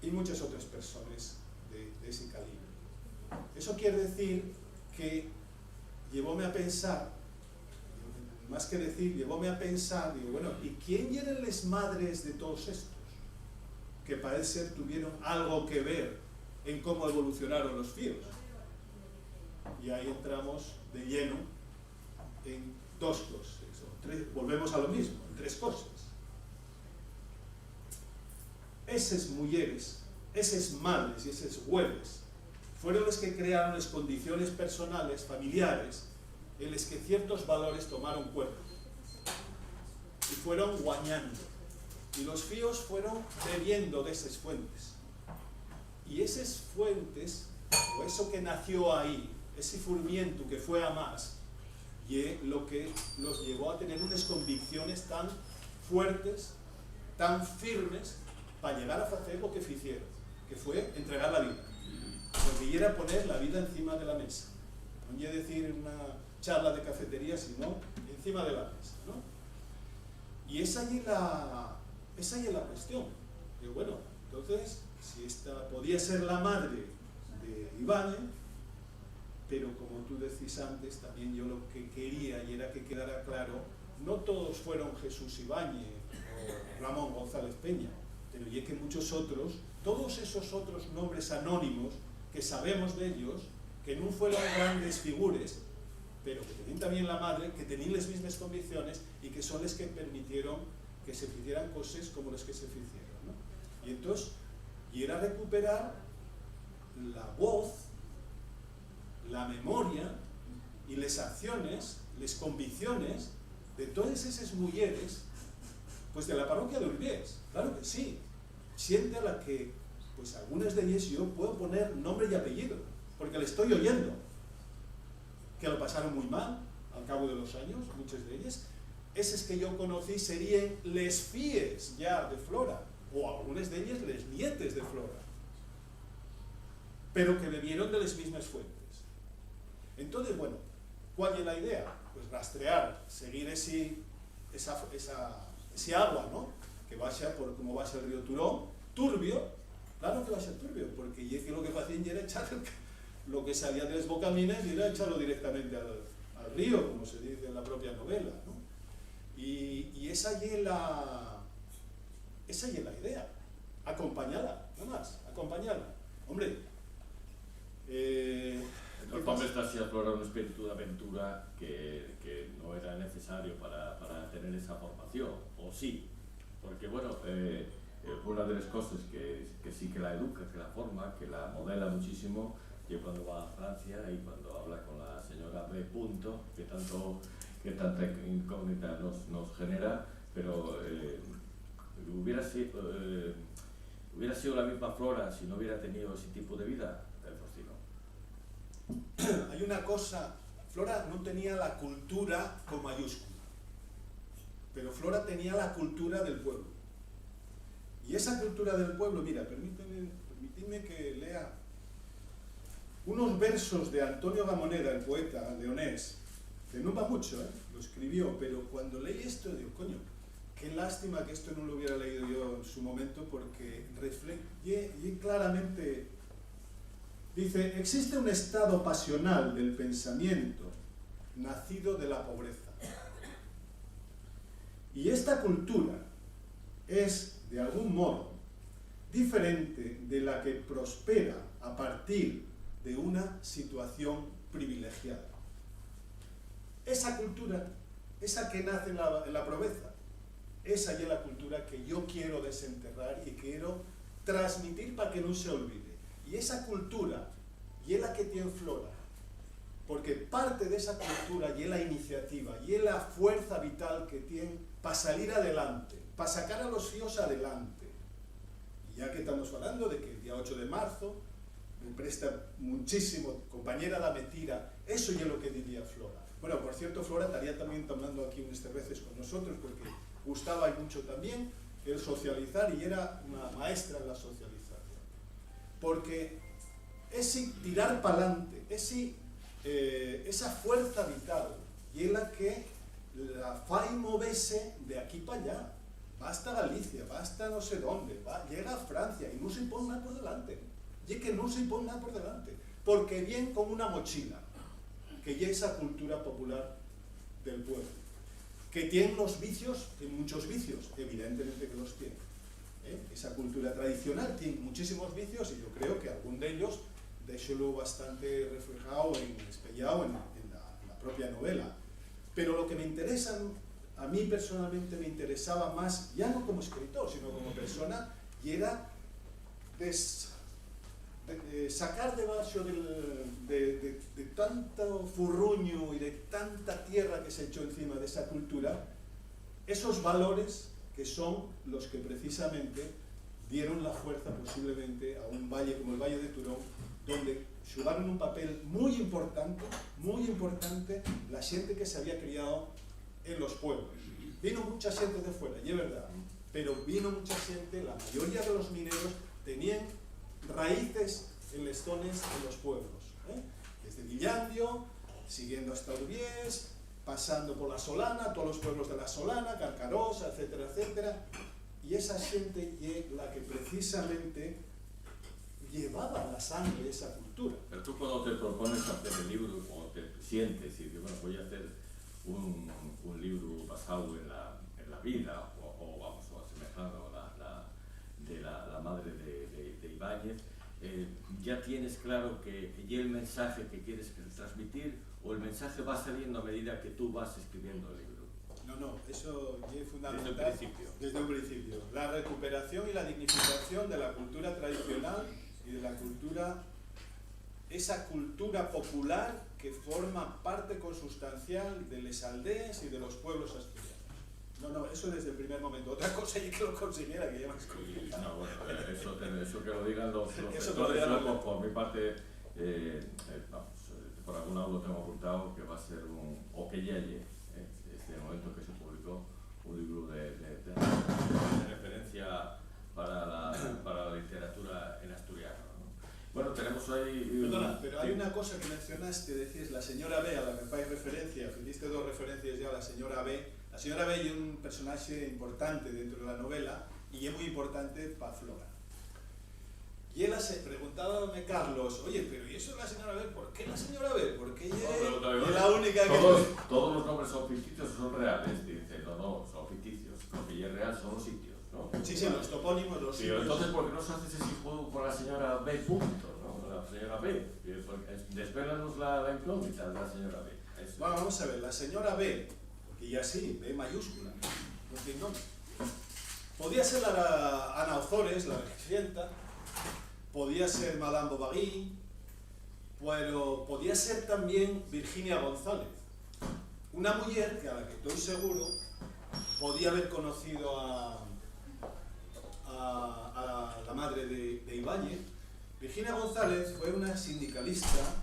y muchas otras personas de ese calibre. Eso quiere decir que llevóme a pensar, más que decir, llevóme a pensar, digo, bueno, ¿y quién eran las madres de todos estos? Que parece ser tuvieron algo que ver en cómo evolucionaron los fíos. Y ahí entramos de lleno en dos cosas, o tres, volvemos a lo mismo, en tres cosas. Esas mujeres, esas madres y esas huevas fueron las que crearon las condiciones personales, familiares, en las que ciertos valores tomaron cuerpo y fueron guañando. Y los fíos fueron bebiendo de esas fuentes. Y esas fuentes, o eso que nació ahí, ese furmiento que fue a más, y lo que los llevó a tener unas convicciones tan fuertes, tan firmes, para llegar a hacer lo que hicieron, que fue entregar la vida. Porque era poner la vida encima de la mesa. No es decir en una charla de cafetería, sino encima de la mesa, ¿no? Y esa es la cuestión. Y bueno, entonces, si esta podía ser la madre de Ibáñez, pero como tú decís antes, también yo lo que quería y era que quedara claro, no todos fueron Jesús Ibáñez o Ramón González Peña, pero y es que muchos otros, todos esos otros nombres anónimos que sabemos de ellos, que no fueron grandes figuras, pero que tenían también la madre, que tenían las mismas convicciones y que son las que permitieron que se hicieran cosas como las que se hicieron, ¿no? Y entonces, y era recuperar la voz, la memoria y las acciones, las convicciones de todas esas mujeres, pues de la parroquia de Urbiés, claro que sí, siente a la que, pues algunas de ellas yo puedo poner nombre y apellido, porque le estoy oyendo, que lo pasaron muy mal al cabo de los años, muchas de ellas. Esas que yo conocí serían les fíes ya de Flora, o algunas de ellas les nietes de Flora, pero que bebieron de las mismas fuentes. Entonces, bueno, ¿cuál es la idea? Pues rastrear, seguir ese agua, ¿no? Que vaya por como va a ser el río Turón, turbio, claro que va a ser turbio, porque lo que hacían era echar lo que salía de las bocaminas y era echarlo directamente al río, como se dice en la propia novela, ¿no? Y esa es la idea, acompañarla, nada más, acompañarla. Hombre, el papel está así aflora un espíritu de aventura que no era necesario para tener esa formación, o sí, porque bueno, una de las cosas que sí que la educa, que la forma, que la modela muchísimo, y cuando va a Francia y cuando habla con la señora B. que tanta incógnita nos genera, pero hubiera sido la misma Flora si no hubiera tenido ese tipo de vida, el Rocino. Hay una cosa, Flora no tenía la cultura con mayúscula, pero Flora tenía la cultura del pueblo. Y esa cultura del pueblo, mira, permíteme que lea unos versos de Antonio Gamoneda, el poeta leonés, que no va mucho, lo escribió, pero cuando leí esto digo, coño, qué lástima que esto no lo hubiera leído yo en su momento, porque y claramente dice, existe un estado pasional del pensamiento nacido de la pobreza. Y esta cultura es, de algún modo, diferente de la que prospera a partir de una situación privilegiada. Esa cultura, esa que nace en la pobreza, esa es la cultura que yo quiero desenterrar y quiero transmitir para que no se olvide. Y esa cultura y es la que tiene Flora, porque parte de esa cultura y es la iniciativa y es la fuerza vital que tiene para salir adelante, para sacar a los fíos adelante. Y ya que estamos hablando de que el día 8 de marzo me presta muchísimo, compañera da mentira, eso es lo que diría Flora. Bueno, por cierto, Flora estaría también tomando aquí unas cervezas con nosotros, porque gustaba mucho también el socializar y era una maestra en la socialización. Porque ese tirar para adelante, esa fuerza vital y es la que la fai movese de aquí para allá. Va hasta Galicia, va hasta no sé dónde, llega a Francia y no se pone nada por delante. Y es que no se pone nada por delante, porque viene con una mochila, que ya es esa cultura popular del pueblo, que tiene los vicios, tiene muchos vicios, evidentemente que los tiene. Esa cultura tradicional tiene muchísimos vicios y yo creo que algún de ellos déjelo bastante reflejado, espellado en la propia novela. Pero lo que me interesa, a mí personalmente me interesaba más, ya no como escritor, sino como persona, y era sacar debajo de tanto furruño y de tanta tierra que se echó encima de esa cultura, esos valores que son los que precisamente dieron la fuerza posiblemente a un valle como el Valle de Turón, donde jugaron un papel muy importante la gente que se había criado en los pueblos. Vino mucha gente de fuera, y es verdad, pero vino mucha gente, la mayoría de los mineros tenían raíces en les zonas de los pueblos, desde Villandio, siguiendo hasta Urbiés, pasando por la Solana, todos los pueblos de la Solana, Carcarosa, etcétera, etcétera, y esa gente es la que precisamente llevaba la sangre esa cultura. Pero tú cuando te propones hacer el libro, o te sientes y dices, bueno, voy a hacer un libro basado en la vida, o vamos, o asemejado de la madre de Ibáñez, ya tienes claro que y el mensaje que quieres transmitir, o el mensaje va saliendo a medida que tú vas escribiendo el libro. No, eso es fundamental desde un principio. La recuperación y la dignificación de la cultura tradicional y de la cultura, esa cultura popular que forma parte consustancial de las aldeas y de los pueblos asturianos. No, eso desde el primer momento. Otra cosa es que lo consiguiera, que ya más complicado. No, bueno, eso que lo digan los lectores, por mi parte, vamos, por algún lado lo tengo apuntado, que va a ser o que llegue, desde el momento que se publicó, un libro de referencia para la literatura en asturiano, ¿no? Bueno, tenemos ahí... Perdona, pero hay una cosa que mencionaste, decís la señora B, a la que fais referencia, hiciste dos referencias ya a la señora B. La señora B es un personaje importante dentro de la novela y es muy importante para Flora. Y él se preguntaba a Carlos, oye, pero ¿y eso es la señora B? ¿Por qué la señora B? Porque ella es la única que... Todos los nombres son ficticios o son reales, dice, no, son ficticios. Lo que es real son los sitios, ¿no? Sí, los topónimos, los sitios. Entonces, ¿por qué no se hace ese juego con la señora B, punto, ¿no? La señora B. Desvélanos la incógnita de la señora B. Bueno, vamos a ver, la señora B, porque ya sí, B mayúscula, no tiene nombre. Podía ser la Ana Ozores, la regenta, podía ser Madame Bovary, pero podía ser también Virginia González, una mujer que a la que estoy seguro podía haber conocido a la madre de Ibáñez. Virginia González fue una sindicalista,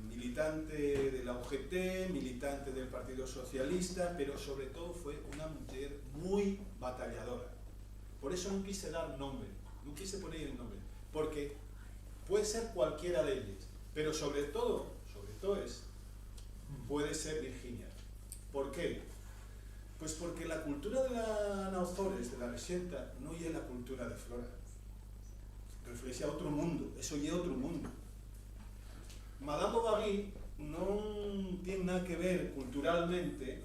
militante de la UGT, militante del Partido Socialista, pero sobre todo fue una mujer muy batalladora. Por eso no quise dar nombre, no quise poner el nombre, porque puede ser cualquiera de ellas, pero sobre todo puede ser Virginia. ¿Por qué? Pues porque la cultura de la Ana Ozores, de la Regenta, no es la cultura de Flora. Refleja otro mundo, eso es otro mundo. Madame Bovary no tiene nada que ver culturalmente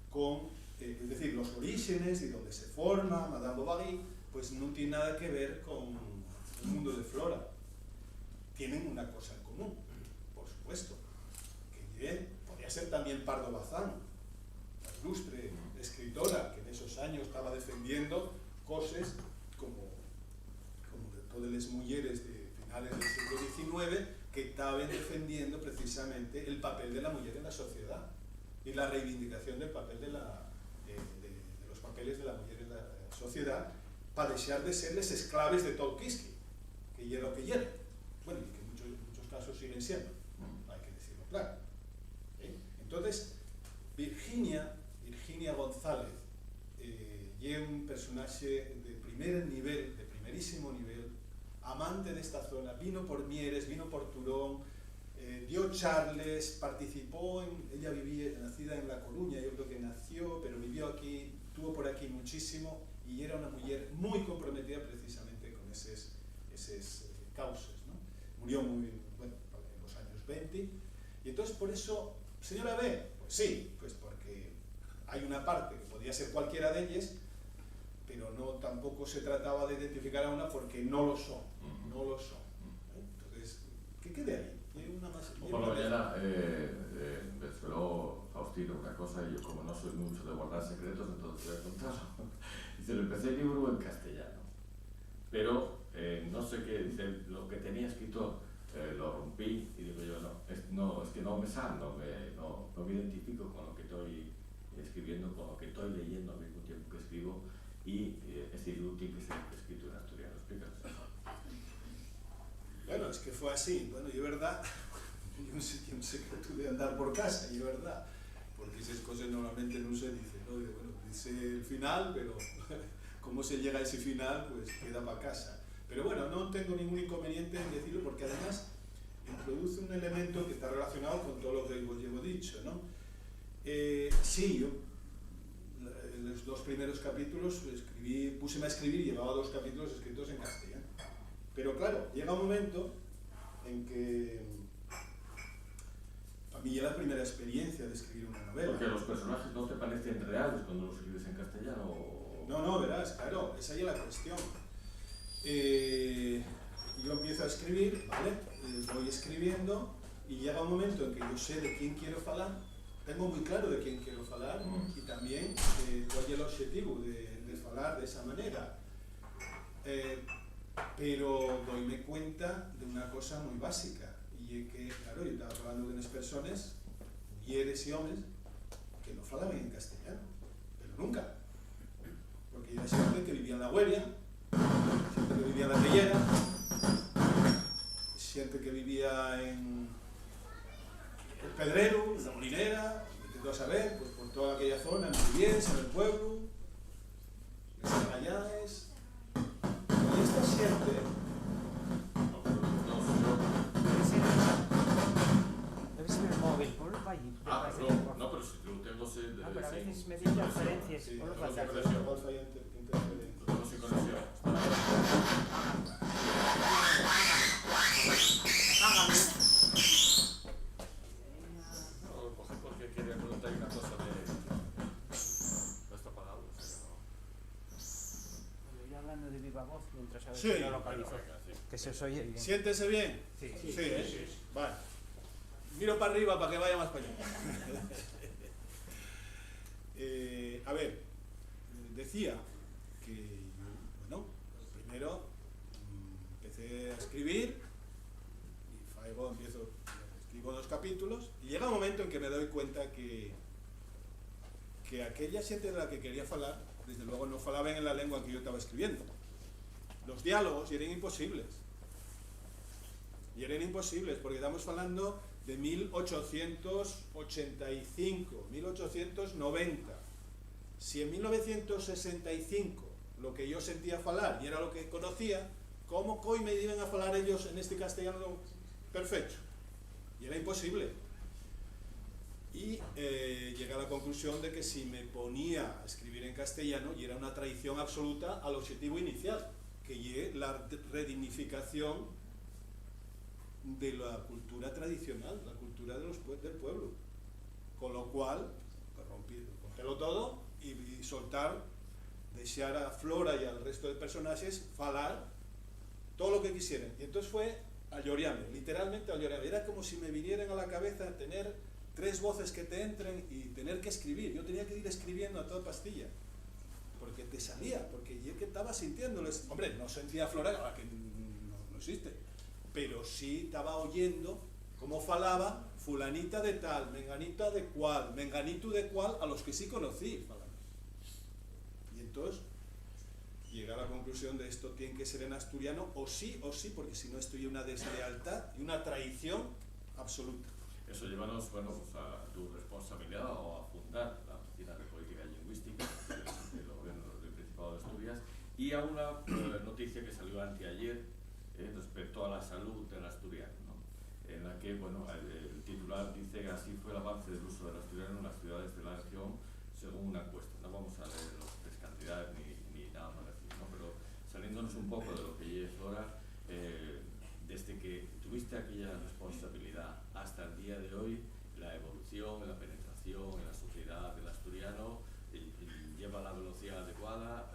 con, es decir, los orígenes y donde se forma Madame Bovary, pues no tiene nada que ver con el mundo de Flora. Tienen una cosa en común, por supuesto, que podría ser también Pardo Bazán, la ilustre escritora que en esos años estaba defendiendo cosas como de todas las mujeres de finales del siglo XIX que estaban defendiendo precisamente el papel de la mujer en la sociedad y la reivindicación del papel de los papeles de la mujer en la sociedad para dejar de ser las esclaves de Tolkien, que ya lo que ya. Bueno, y que en muchos casos siguen siendo, hay que decirlo claro. Entonces, Virginia González es un personaje de primer nivel, de primerísimo nivel, amante de esta zona, vino por Mieres, vino por Turón, dio charles, participó ella vivía, nacida en La Coruña, yo creo que nació, pero vivió aquí, estuvo por aquí muchísimo, y era una mujer muy comprometida precisamente con esos causas, ¿no? Murió muy, bueno, en los años 20, y entonces por eso, señora B, pues sí, pues porque hay una parte que podía ser cualquiera de ellas, pero no, tampoco se trataba de identificar a una porque no lo son, no lo son. Entonces, ¿qué quede ahí? Una más, por la mañana desveló Faustino una cosa, y yo, como no soy mucho de guardar secretos, entonces voy a contarlo. Dice, lo empecé el libro en castellano, pero no sé qué, dice, lo que tenía escrito lo rompí, y digo yo, es que no me sale, no me identifico con lo que estoy escribiendo, con lo que estoy leyendo al mismo tiempo que escribo, y es inútil que sea escrito en asturiano. Explícanos eso. Bueno, es que fue así. Bueno, y es verdad, yo no sé quién secreto de andar por casa, y es verdad, porque esas cosas normalmente no se dicen, ¿no? Bueno, dice el final, pero cómo se llega a ese final, pues queda para casa. Pero bueno, no tengo ningún inconveniente en decirlo, porque además introduce un elemento que está relacionado con todo lo que os llevo dicho, ¿no? Sí, yo en los 2 primeros capítulos puse a escribir, llevaba 2 capítulos escritos en castellano. Pero claro, llega un momento en que a mí ya la primera experiencia de escribir una novela. Porque los personajes no te parecen reales cuando los escribes en castellano. ¿O? No, verás, claro, esa ya es la cuestión. Yo empiezo a escribir, ¿vale? Voy escribiendo y llega un momento en que yo sé de quién quiero hablar, tengo muy claro de quién quiero hablar y también cuál es el objetivo de hablar de esa manera. Pero doyme cuenta de una cosa muy básica, y es que, claro, yo estaba hablando de unas personas, mujeres y hombres, que no hablaban en castellano, pero nunca. Porque yo era gente que vivía en la Hueria, gente que vivía en la Tellera, gente que vivía en el Pedrero, en la Molinera, intento saber, pues por toda aquella zona, en Movies, en el pueblo, en Magallanes. Y esta gente... Debe ser el móvil, ponlo para allí. No, pero si lo tengo no, pero a veces me dicen interferencias. Sí, Ponlo no para sé, allí. igual falla interferencia. Lo tengo sin conexión. Apágame. No, lo cogí porque quería preguntar una cosa de... No está apagado, o sea, no... Voy hablando de viva voz mientras a ver Sí. si lo localizo. Venga, sí. Que se os oye bien. ¿Siéntese bien? Sí. Sí. Vale. Miro para arriba para que vaya más para allá. A ver, decía que yo, bueno, primero empecé a escribir y luego escribo 2 capítulos y llega un momento en que me doy cuenta que aquella gente de la que quería hablar, desde luego no falaban en la lengua que yo estaba escribiendo. Los diálogos eran imposibles. Y eran imposibles porque estamos hablando de 1885, 1890. Si en 1965 lo que yo sentía falar y era lo que conocía, ¿cómo coi me iban a falar ellos en este castellano perfecto? Y era imposible. Y llegué a la conclusión de que si me ponía a escribir en castellano, y era una traición absoluta al objetivo inicial, que es la redignificación de la cultura tradicional, la cultura del pueblo. Con lo cual, pues, romperlo todo y soltar, desear a Flora y al resto de personajes falar todo lo que quisieran. Y entonces fue a llorarme, literalmente a llorarme. Era como si me vinieran a la cabeza tener 3 voces que te entren y tener que escribir. Yo tenía que ir escribiendo a toda pastilla, porque te salía, porque yo que estaba sintiéndoles. Hombre, no sentía a Flora, que no existe, pero sí estaba oyendo cómo falaba fulanita de tal, menganita de cual, menganito de cual, a los que sí conocí falando. Y entonces llegué a la conclusión de esto tiene que ser en asturiano, o sí, porque si no estoy en una deslealtad y una traición absoluta. Eso llévanos, bueno, pues a tu responsabilidad o a fundar la Oficina de Política Lingüística del Gobierno del Principado de Asturias, y a una noticia que salió anteayer respecto a la salud del asturiano, ¿no? En la que, bueno, el titular dice que así fue el avance del uso del asturiano en las ciudades de la región según una encuesta. No vamos a leer las cantidades ni nada más decir, ¿no? Pero saliéndonos un poco de lo que es ahora, desde que tuviste aquella responsabilidad hasta el día de hoy, la evolución, la penetración en la sociedad del asturiano lleva la velocidad adecuada,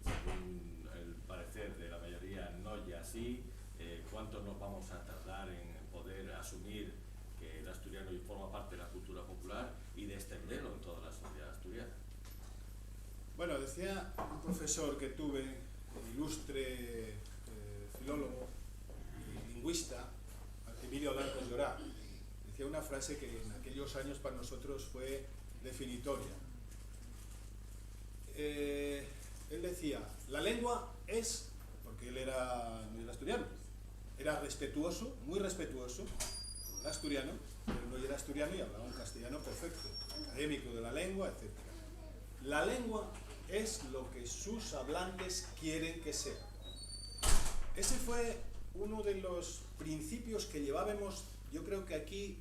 según el parecer de la mayoría no ya así. ¿Cuánto nos vamos a tardar en poder asumir que el asturiano forma parte de la cultura popular y de extenderlo en toda la sociedad asturiana? Bueno, decía un profesor que tuve, ilustre filólogo y lingüista, Emilio Blanco Llorá, decía una frase que en aquellos años para nosotros fue definitoria. Él decía, la lengua es, porque él no era asturiano, era respetuoso, muy respetuoso con el asturiano, pero no era asturiano y hablaba un castellano perfecto, académico de la lengua, etc. La lengua es lo que sus hablantes quieren que sea. Ese fue uno de los principios que llevábamos. Yo creo que aquí,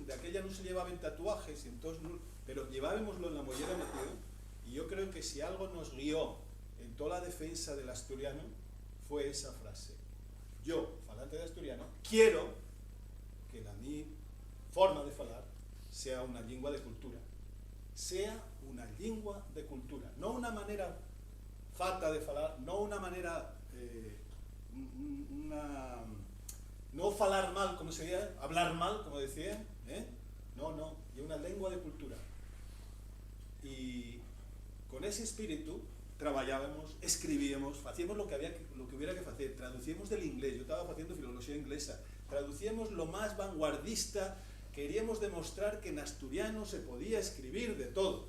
de aquella no se llevaban tatuajes, entonces pero llevábamoslo en la mollera metido, y yo creo que si algo nos guió en toda la defensa del asturiano fue esa frase. Yo, falante de asturiano, quiero que la mi forma de falar sea una lengua de cultura. Sea una lengua de cultura, no una manera falta de falar, no una manera, no falar mal, como se decía, hablar mal, como decían, no, y una lengua de cultura. Y con ese espíritu trabajábamos, escribíamos, hacíamos lo que hubiera que hacer, traducíamos del inglés, yo estaba haciendo filología inglesa, traducíamos lo más vanguardista, queríamos demostrar que en asturiano se podía escribir de todo.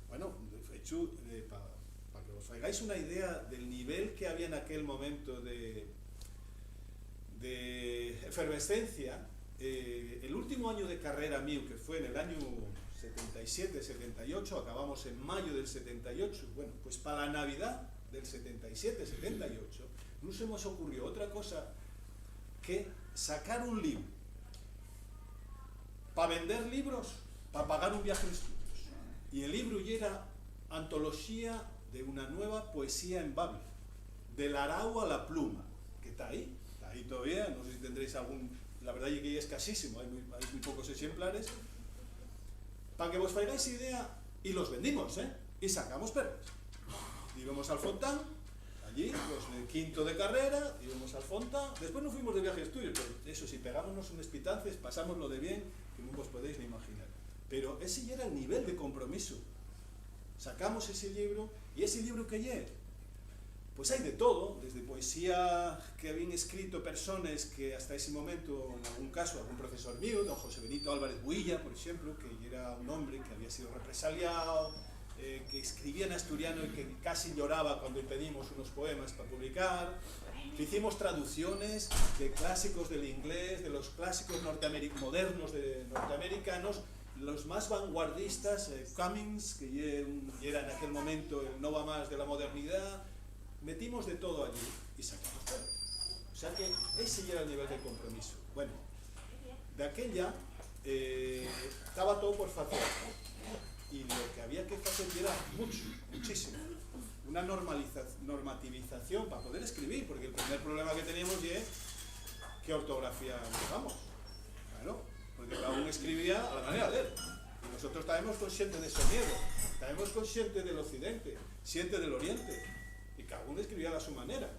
Bueno, de hecho, para que os hagáis una idea del nivel que había en aquel momento de efervescencia, el último año de carrera mío, que fue en el año 77, 78, acabamos en mayo del 78, bueno, pues para la Navidad del 77, 78, no se nos ocurrió otra cosa que sacar un libro para vender libros, para pagar un viaje de estudios. Y el libro ya era antología de una nueva poesía en Bable, del arao a la pluma, que está ahí todavía, no sé si tendréis algún, la verdad es que ya es escasísimo, hay muy pocos ejemplares, para que vos hagáis idea, y los vendimos, y sacamos perras. Íbamos al Fontán, allí, los de quinto de carrera, íbamos al Fontán, después nos fuimos de viaje de estudios, pero eso sí, pegámonos unos pitances, pasámoslo de bien, que no os podéis ni imaginar. Pero ese ya era el nivel de compromiso. Sacamos ese libro, y ese libro que lleva, pues hay de todo, desde poesía que habían escrito personas que hasta ese momento, en algún caso, algún profesor mío, don José Benito Álvarez Builla, por ejemplo, que era un hombre que había sido represaliado, que escribía en asturiano y que casi lloraba cuando le pedimos unos poemas para publicar. Hicimos traducciones de clásicos del inglés, de los clásicos modernos norteamericanos, los más vanguardistas, Cummings, que era en aquel momento el no va más de la modernidad. Metimos de todo allí y sacamos todo. O sea que ese ya era el nivel de compromiso. Bueno, de aquella estaba todo por hacer. Y lo que había que hacer era muchísimo. Una normativización para poder escribir, porque el primer problema que teníamos es qué ortografía usamos. Claro, porque cada uno escribía a la manera de él. Y nosotros estábamos conscientes de ese miedo, estábamos conscientes del occidente, siente del oriente. Y cada uno escribía a su manera.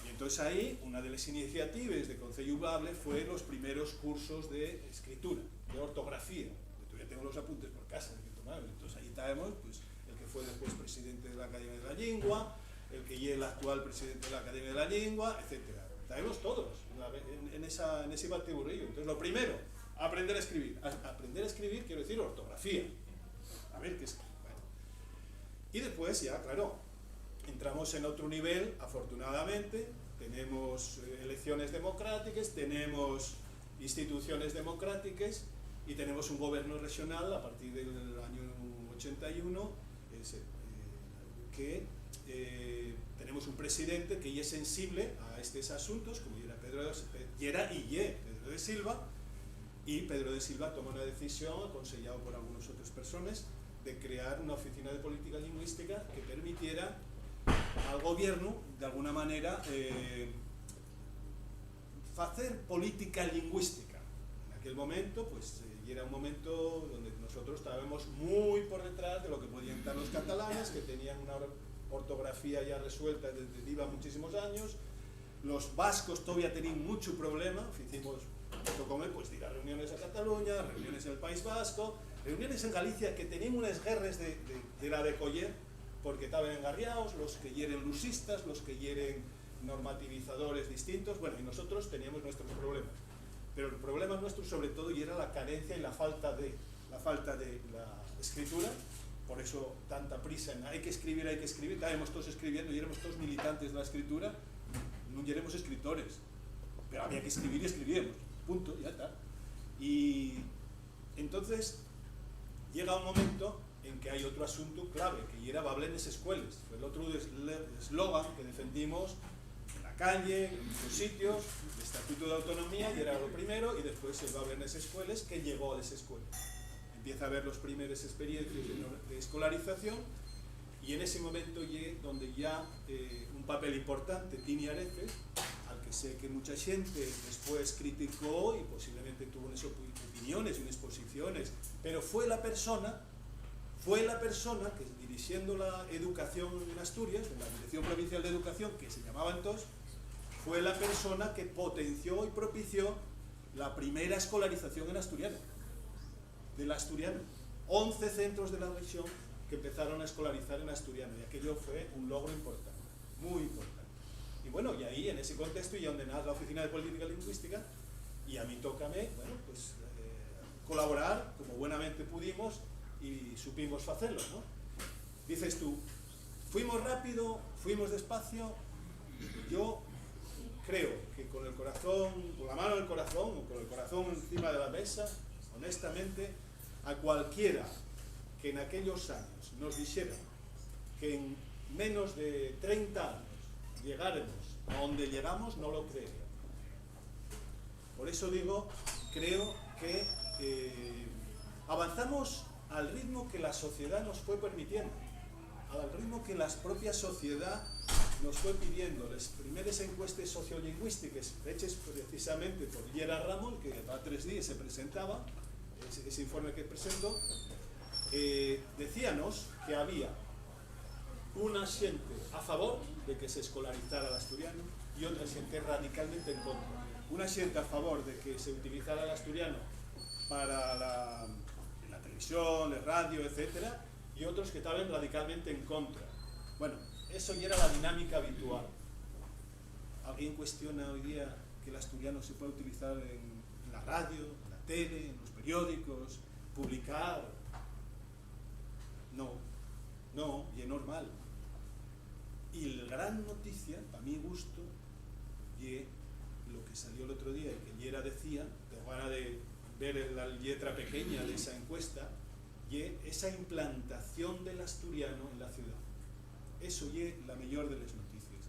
Y entonces ahí, una de las iniciativas de Concello Bable fue los primeros cursos de escritura, de ortografía. Yo todavía tengo los apuntes por casa, entonces ahí estábamos, pues, el que fue después presidente de la Academia de la Lengua, el que es el actual presidente de la Academia de la Lengua, etc. Estábamos todos en ese batiburrillo. Entonces lo primero, aprender a escribir. Aprender a escribir quiero decir ortografía. A ver qué es. Bueno. Y después ya, claro, entramos en otro nivel, afortunadamente, tenemos elecciones democráticas, tenemos instituciones democráticas y tenemos un gobierno regional a partir del año 81 que tenemos un presidente que é sensible a estes asuntos, como era Pedro de Silva, y Pedro de Silva toma una decisión, aconsellado por algunas otras personas, de crear una oficina de política lingüística que permitiera al gobierno, de alguna manera, hacer política lingüística. En aquel momento, pues, era un momento donde nosotros estábamos muy por detrás de lo que podían estar los catalanes, que tenían una ortografía ya resuelta desde iba muchísimos años. Los vascos todavía tenían mucho problema. Hicimos con él, pues, ir a reuniones a Cataluña, reuniones en el País Vasco, reuniones en Galicia, que tenían unas guerras de la de coller, porque estaban engarriados, los que hieren lusistas, los que hieren normativizadores distintos. Bueno, y nosotros teníamos nuestros problemas. Pero el problema nuestro, sobre todo, y era la carencia y la falta de la escritura. Por eso tanta prisa en hay que escribir, estábamos todos escribiendo y éramos todos militantes de la escritura, no éramos escritores, pero había que escribir y escribíamos, punto, ya está. Y entonces llega un momento en que hay otro asunto clave, que era hablar en las escuelas. Fue el otro eslogan que defendimos en la calle, en muchos sitios, el Estatuto de Autonomía, y era lo primero, y después se va a hablar en las escuelas, que llegó a las escuelas. Empieza a haber las primeras experiencias de escolarización, y en ese momento donde ya un papel importante Tini Areces, al que sé que mucha gente después criticó y posiblemente tuvo unas opiniones y unas posiciones, pero fue la persona que, dirigiendo la educación en Asturias, en la Dirección Provincial de Educación, que se llamaba entonces, fue la persona que potenció y propició la primera escolarización en asturiano, del asturiano. 11 centros de la región que empezaron a escolarizar en asturiano, y aquello fue un logro importante, muy importante. Y bueno, y ahí, en ese contexto, y donde nace la Oficina de Política Lingüística, y a mí tócame, bueno, pues colaborar como buenamente pudimos y supimos hacerlo, ¿no? Dices tú, fuimos rápido, fuimos despacio. Yo creo que con el corazón, con la mano en el corazón, o con el corazón encima de la mesa, honestamente, a cualquiera que en aquellos años nos dijera que en menos de 30 años llegáramos a donde llegamos, no lo creería. Por eso digo, creo que avanzamos al ritmo que la sociedad nos fue permitiendo, al ritmo que la propia sociedad nos fue pidiendo. Las primeras encuestas sociolingüísticas hechas precisamente por Gerard Ramón, que a 3 días se presentaba, ese informe que presentó, decíanos que había una gente a favor de que se escolarizara el asturiano y otra gente radicalmente en contra. Una gente a favor de que se utilizara el asturiano para la televisión, la radio, etc. Y otros que estaban radicalmente en contra. Bueno, eso ya era la dinámica habitual. ¿Alguien cuestiona hoy día que el asturiano se puede utilizar en la radio, en la tele, en los periódicos, publicar? No, y es normal. Y la gran noticia, para mi gusto, y lo que salió el otro día, y que Yera decía, tengo ganas de ver la letra pequeña de esa encuesta, y esa implantación del asturiano en la ciudad. Eso es la mejor de las noticias,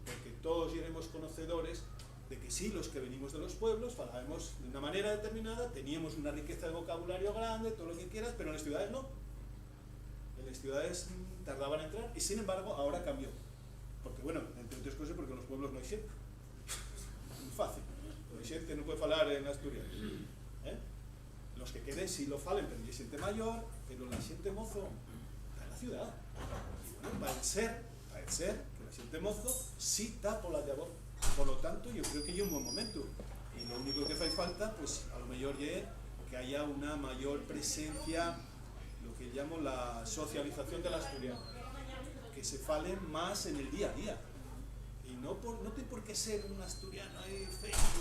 porque todos éramos conocedores de que sí, los que venimos de los pueblos, hablábamos de una manera determinada, teníamos una riqueza de vocabulario grande, todo lo que quieras, pero en las ciudades no. En las ciudades tardaban en entrar, y sin embargo ahora cambió. Porque bueno, entre otras cosas, porque en los pueblos no hay gente. Muy fácil. No hay gente, no puede hablar en asturiano. Los que queden sí lo falen, pero hay gente mayor, pero la gente mozo está en la ciudad. Y bueno, parece ser que la gente mozo sí está por la de abajo. Por lo tanto, yo creo que hay un buen momento. Y lo único que hace falta, pues a lo mejor es que haya una mayor presencia, lo que llamo la socialización del asturiano, que se fale más en el día a día. Y no tiene por qué ser un asturiano ahí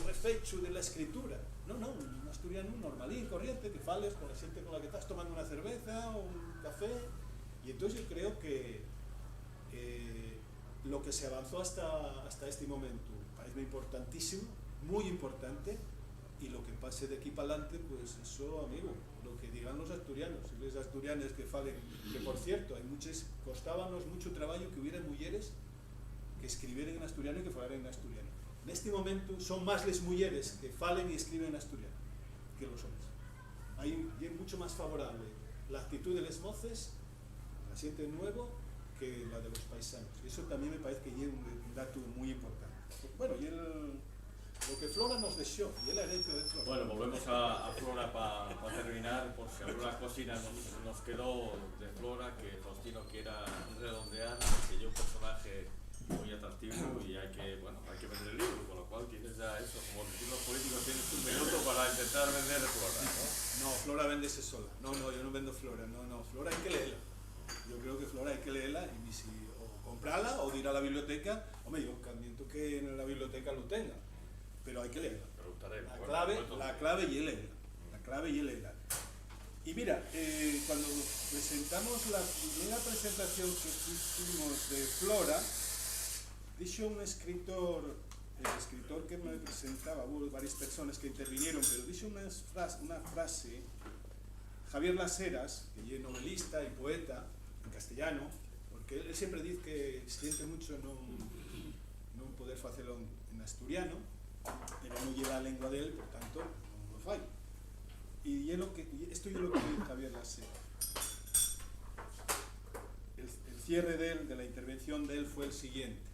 refecho de la escritura. No, un asturiano normalín, corriente, que fales con la gente con la que estás tomando una cerveza o un café. Y entonces yo creo que lo que se avanzó hasta este momento parece importantísimo, muy importante, y lo que pase de aquí para adelante, pues eso, amigo, lo que digan los asturianos, y los asturianos que falen, que por cierto, costábamos mucho trabajo que hubiera mujeres que escribir en asturiano y que falar en asturiano. En este momento son más las mujeres que falen y escriben en asturiano que los hombres. Hay mucho más favorable la actitud de las voces, la siente nuevo, que la de los paisanos. Eso también me parece que es un dato muy importante. Bueno, y lo que Flora nos dejó, y es la herencia de Flora. Bueno, volvemos a Flora para terminar, por si alguna cosina nos quedó de Flora, que Faustino quiera redondear, que yo un personaje muy atractivo y hay que vender el libro, con lo cual tienes ya eso, como decir los políticos, tienes un minuto para intentar vender Flora, ¿no? No, Flora véndese sola. No, yo no vendo Flora, no, Flora hay que leerla. Yo creo que Flora hay que leerla y si, o comprarla o ir a la biblioteca. Hombre, yo miento que en la biblioteca lo tenga, pero hay que leerla. La clave y leerla. Y mira, cuando presentamos la primera presentación que hicimos de Flora, dijo un escritor, el escritor que me presentaba, hubo varias personas que intervinieron, pero dijo una frase, Javier Las Heras, que es novelista y poeta en castellano, porque él siempre dice que siente mucho no poder hacerlo en asturiano, pero no lleva la lengua de él, por tanto, no lo falla. Y esto es lo que dice Javier Las Heras. El cierre de la intervención de él fue el siguiente.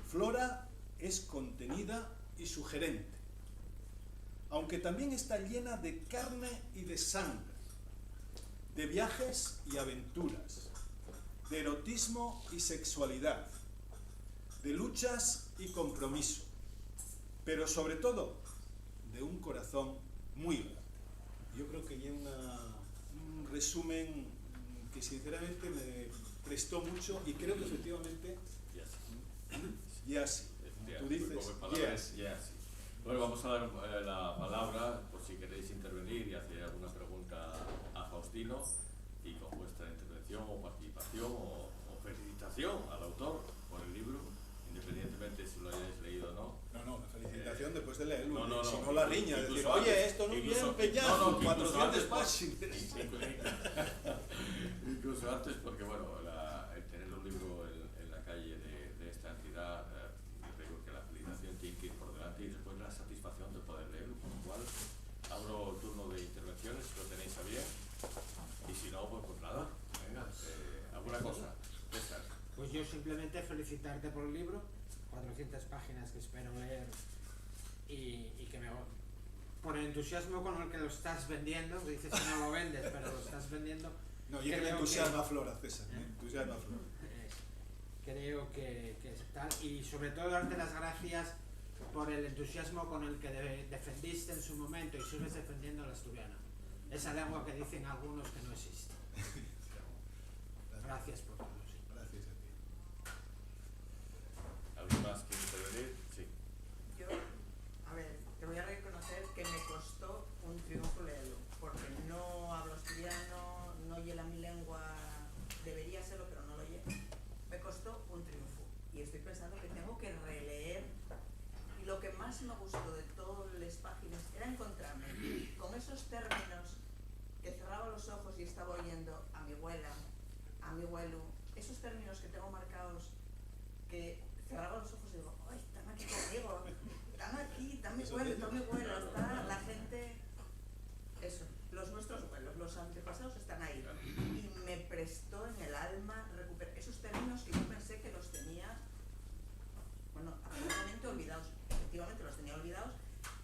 Flora es contenida y sugerente, aunque también está llena de carne y de sangre, de viajes y aventuras, de erotismo y sexualidad, de luchas y compromiso, pero sobre todo de un corazón muy grande. Yo creo que hay un resumen que sinceramente me prestó mucho y creo que efectivamente ya sí. Tú dices, yes. Bueno, vamos a dar la palabra por si queréis intervenir y hacer alguna pregunta a Faustino, y con vuestra intervención o participación o felicitación al autor por el libro, independientemente si lo hayáis leído o no. No, la felicitación después de leerlo, no, si no la riña, decir, antes, oye, esto no viene empeñado, 400 páginas. Incluso antes, porque bueno, el tener un libro en la calle de esta entidad, creo que la felicitación tiene que ir por delante y después la satisfacción de poder leerlo, con lo cual abro el turno de intervenciones, si lo tenéis a bien, y si no, pues nada, venga, alguna cosa. César. Pues yo simplemente felicitarte por el libro, 400 páginas que espero leer y que por el entusiasmo con el que lo estás vendiendo, dices que no lo vendes, pero lo estás vendiendo. No, yo creo que entusiasma Flora, César, entusiasma Flora. Creo que tal, y sobre todo darte las gracias por el entusiasmo con el que defendiste en su momento y sigues defendiendo el asturiano, esa lengua que dicen algunos que no existe. Gracias por todo. Sí. Gracias a ti. ¿Alguien más quiere intervenir? Sí. Yo, a ver, te voy a reconocer que me costó un triunfo leerlo, porque no hablo asturiano, no hiela mi lengua, debería serlo, pero no lo hielo. Me costó un triunfo y estoy pensando que tengo que releer, y lo que más me gustó de todas las páginas era encontrarme con esos términos que cerraba los ojos y estaba oyendo a mi abuela, a mi abuelo, esos términos que tengo marcados, que cerraba los ojos y digo, ¡ay, están aquí conmigo! Están aquí, está mi abuelo, está la gente, eso, los nuestros abuelos, los antepasados están ahí. Y me prestó en el alma recuperar esos términos que yo pensé que los tenía, bueno, absolutamente olvidados. Efectivamente los tenía olvidados,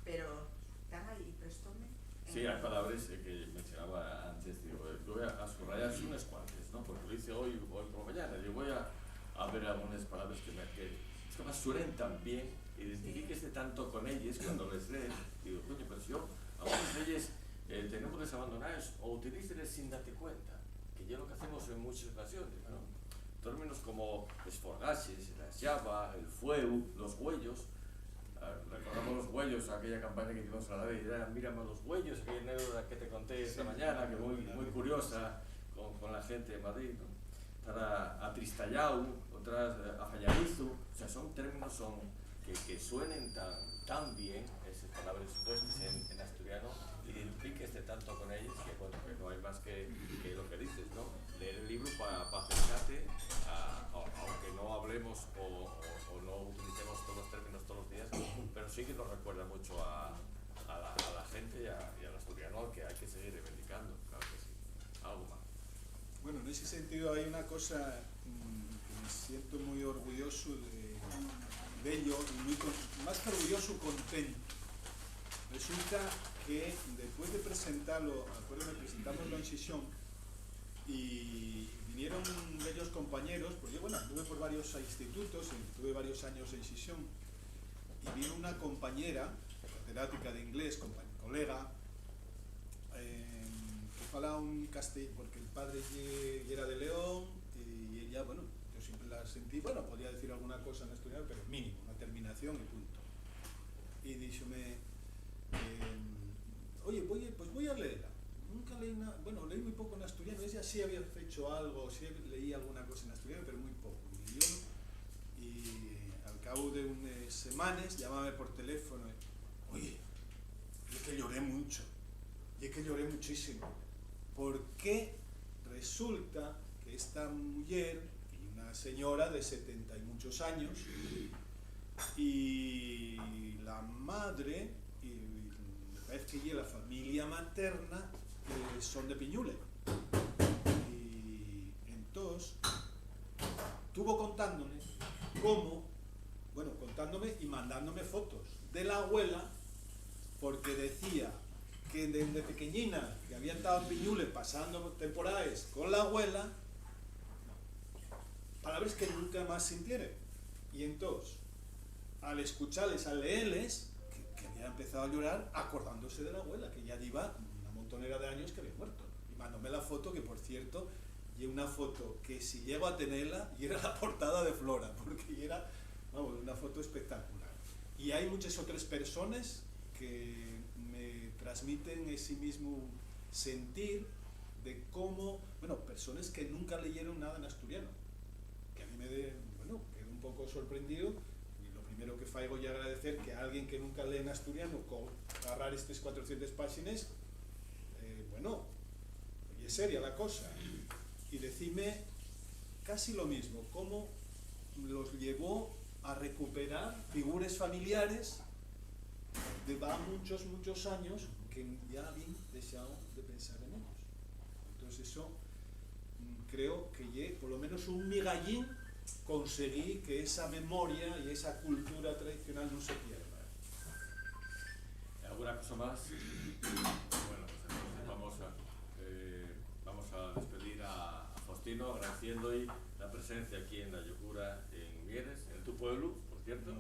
pero están ahí, prestóme. Sí, hay palabras que mencionaba antes, digo, voy a subrayar unas cuantas, ¿no? Porque lo hice hoy por mañana, yo voy a ver algunas palabras que me suenen tan bien, identifíquese tanto con ellas cuando les lees, digo, coño, pero si yo, algunas de ellas tenemos que desabandonarlas o utilícelas sin darte cuenta, que ya lo que hacemos en muchas ocasiones, ¿no? Términos como esforgaches, la llava, el fuego, los huellos. Recordamos los huellos, aquella campaña que hicimos a la vez, mírame los huellos, aquella anécdota que te conté esta mañana, que muy curiosa con la gente de Madrid, ¿no? Estar atristallado, otras afalladizo, o sea, son términos que suenen tan bien, esas palabras puestas en asturiano, y identifíquese tanto con ellas que, bueno, que no hay más que lo que dices, ¿no? Leer el libro para acercarte, aunque no hablemos o en ese sentido hay una cosa que me siento muy orgulloso de ello, más que orgulloso, contento. Resulta que después de presentarlo, presentámoslo en Xixón, y vinieron bellos compañeros, porque yo, bueno, estuve por varios institutos, estuve varios años en Xixón, y vino una compañera, catedrática de inglés, colega, que falaba un castellano, porque el padre era de León, y ella, bueno, yo siempre la sentí, bueno, podía decir alguna cosa en asturiano, pero mínimo, una terminación y punto. Y díxome, oye, pues voy a leerla. Nunca leí nada, bueno, leí muy poco en asturiano, ella sí había hecho algo, sí leí alguna cosa en asturiano, pero muy poco. Y al cabo de unas semanas, llámame por teléfono, oye, es que lloré mucho, y es que lloré muchísimo, porque resulta que esta mujer, una señora de 70 y muchos años, y la madre, y parece que ella, la familia materna, son de Piñule. Y entonces estuvo contándome contándome y mandándome fotos de la abuela, porque decía que desde pequeñina, que había estado en Piñule pasando temporadas con la abuela, palabras que nunca más sintiera. Y entonces, al escucharles, al leerles, que había empezado a llorar acordándose de la abuela, que ya lleva una montonera de años que había muerto. Y mandóme la foto, que por cierto, y una foto que si llego a tenerla, y era la portada de Flora, porque era, vamos, una foto espectacular. Y hay muchas otras personas que me transmiten ese mismo sentir de cómo, bueno, personas que nunca leyeron nada en asturiano, que a mí quedo un poco sorprendido, y lo primero que faigo ya agradecer que a alguien que nunca lee en asturiano, agarrar estas 400 páginas, y es seria la cosa, y decime casi lo mismo, cómo los llevó a recuperar figuras familiares de muchos años que ya habían dejado de pensar en ellos. Entonces eso creo que por lo menos un migallín conseguí que esa memoria y esa cultura tradicional no se pierda. ¿Alguna cosa más? Bueno, pues entonces vamos a despedir a Faustino, agradeciendo hoy la presencia aquí en la Yocura, en Mieres, en tu pueblo, por cierto.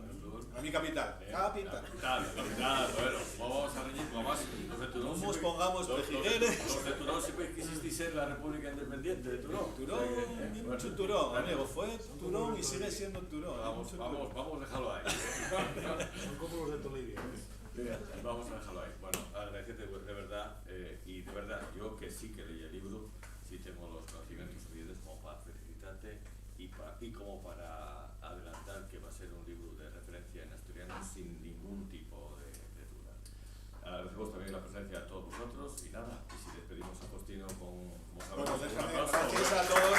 A mi capital. Capital, bueno, vamos a reñir, más. Los de Turón. Nos pongamos pejigueres. Los de Turón siempre quisisteis ser la República Independiente de Turón. Mucho Turón, amigo, fue Turón y sigue siendo Turón. Vamos a dejarlo ahí. Son como los de Tolivia. Vamos a dejarlo ahí. Bueno, agradecerte de verdad, y de verdad, yo que sí que leí el libro, sí tengo los conocimientos suficientes como para felicitarte y como para adelantar que va a ser un libro de referencia en asturiano sin ningún tipo de duda. Agradecemos también la presencia de todos vosotros y nada, y si despedimos a Faustino con... Bueno, gracias a todos.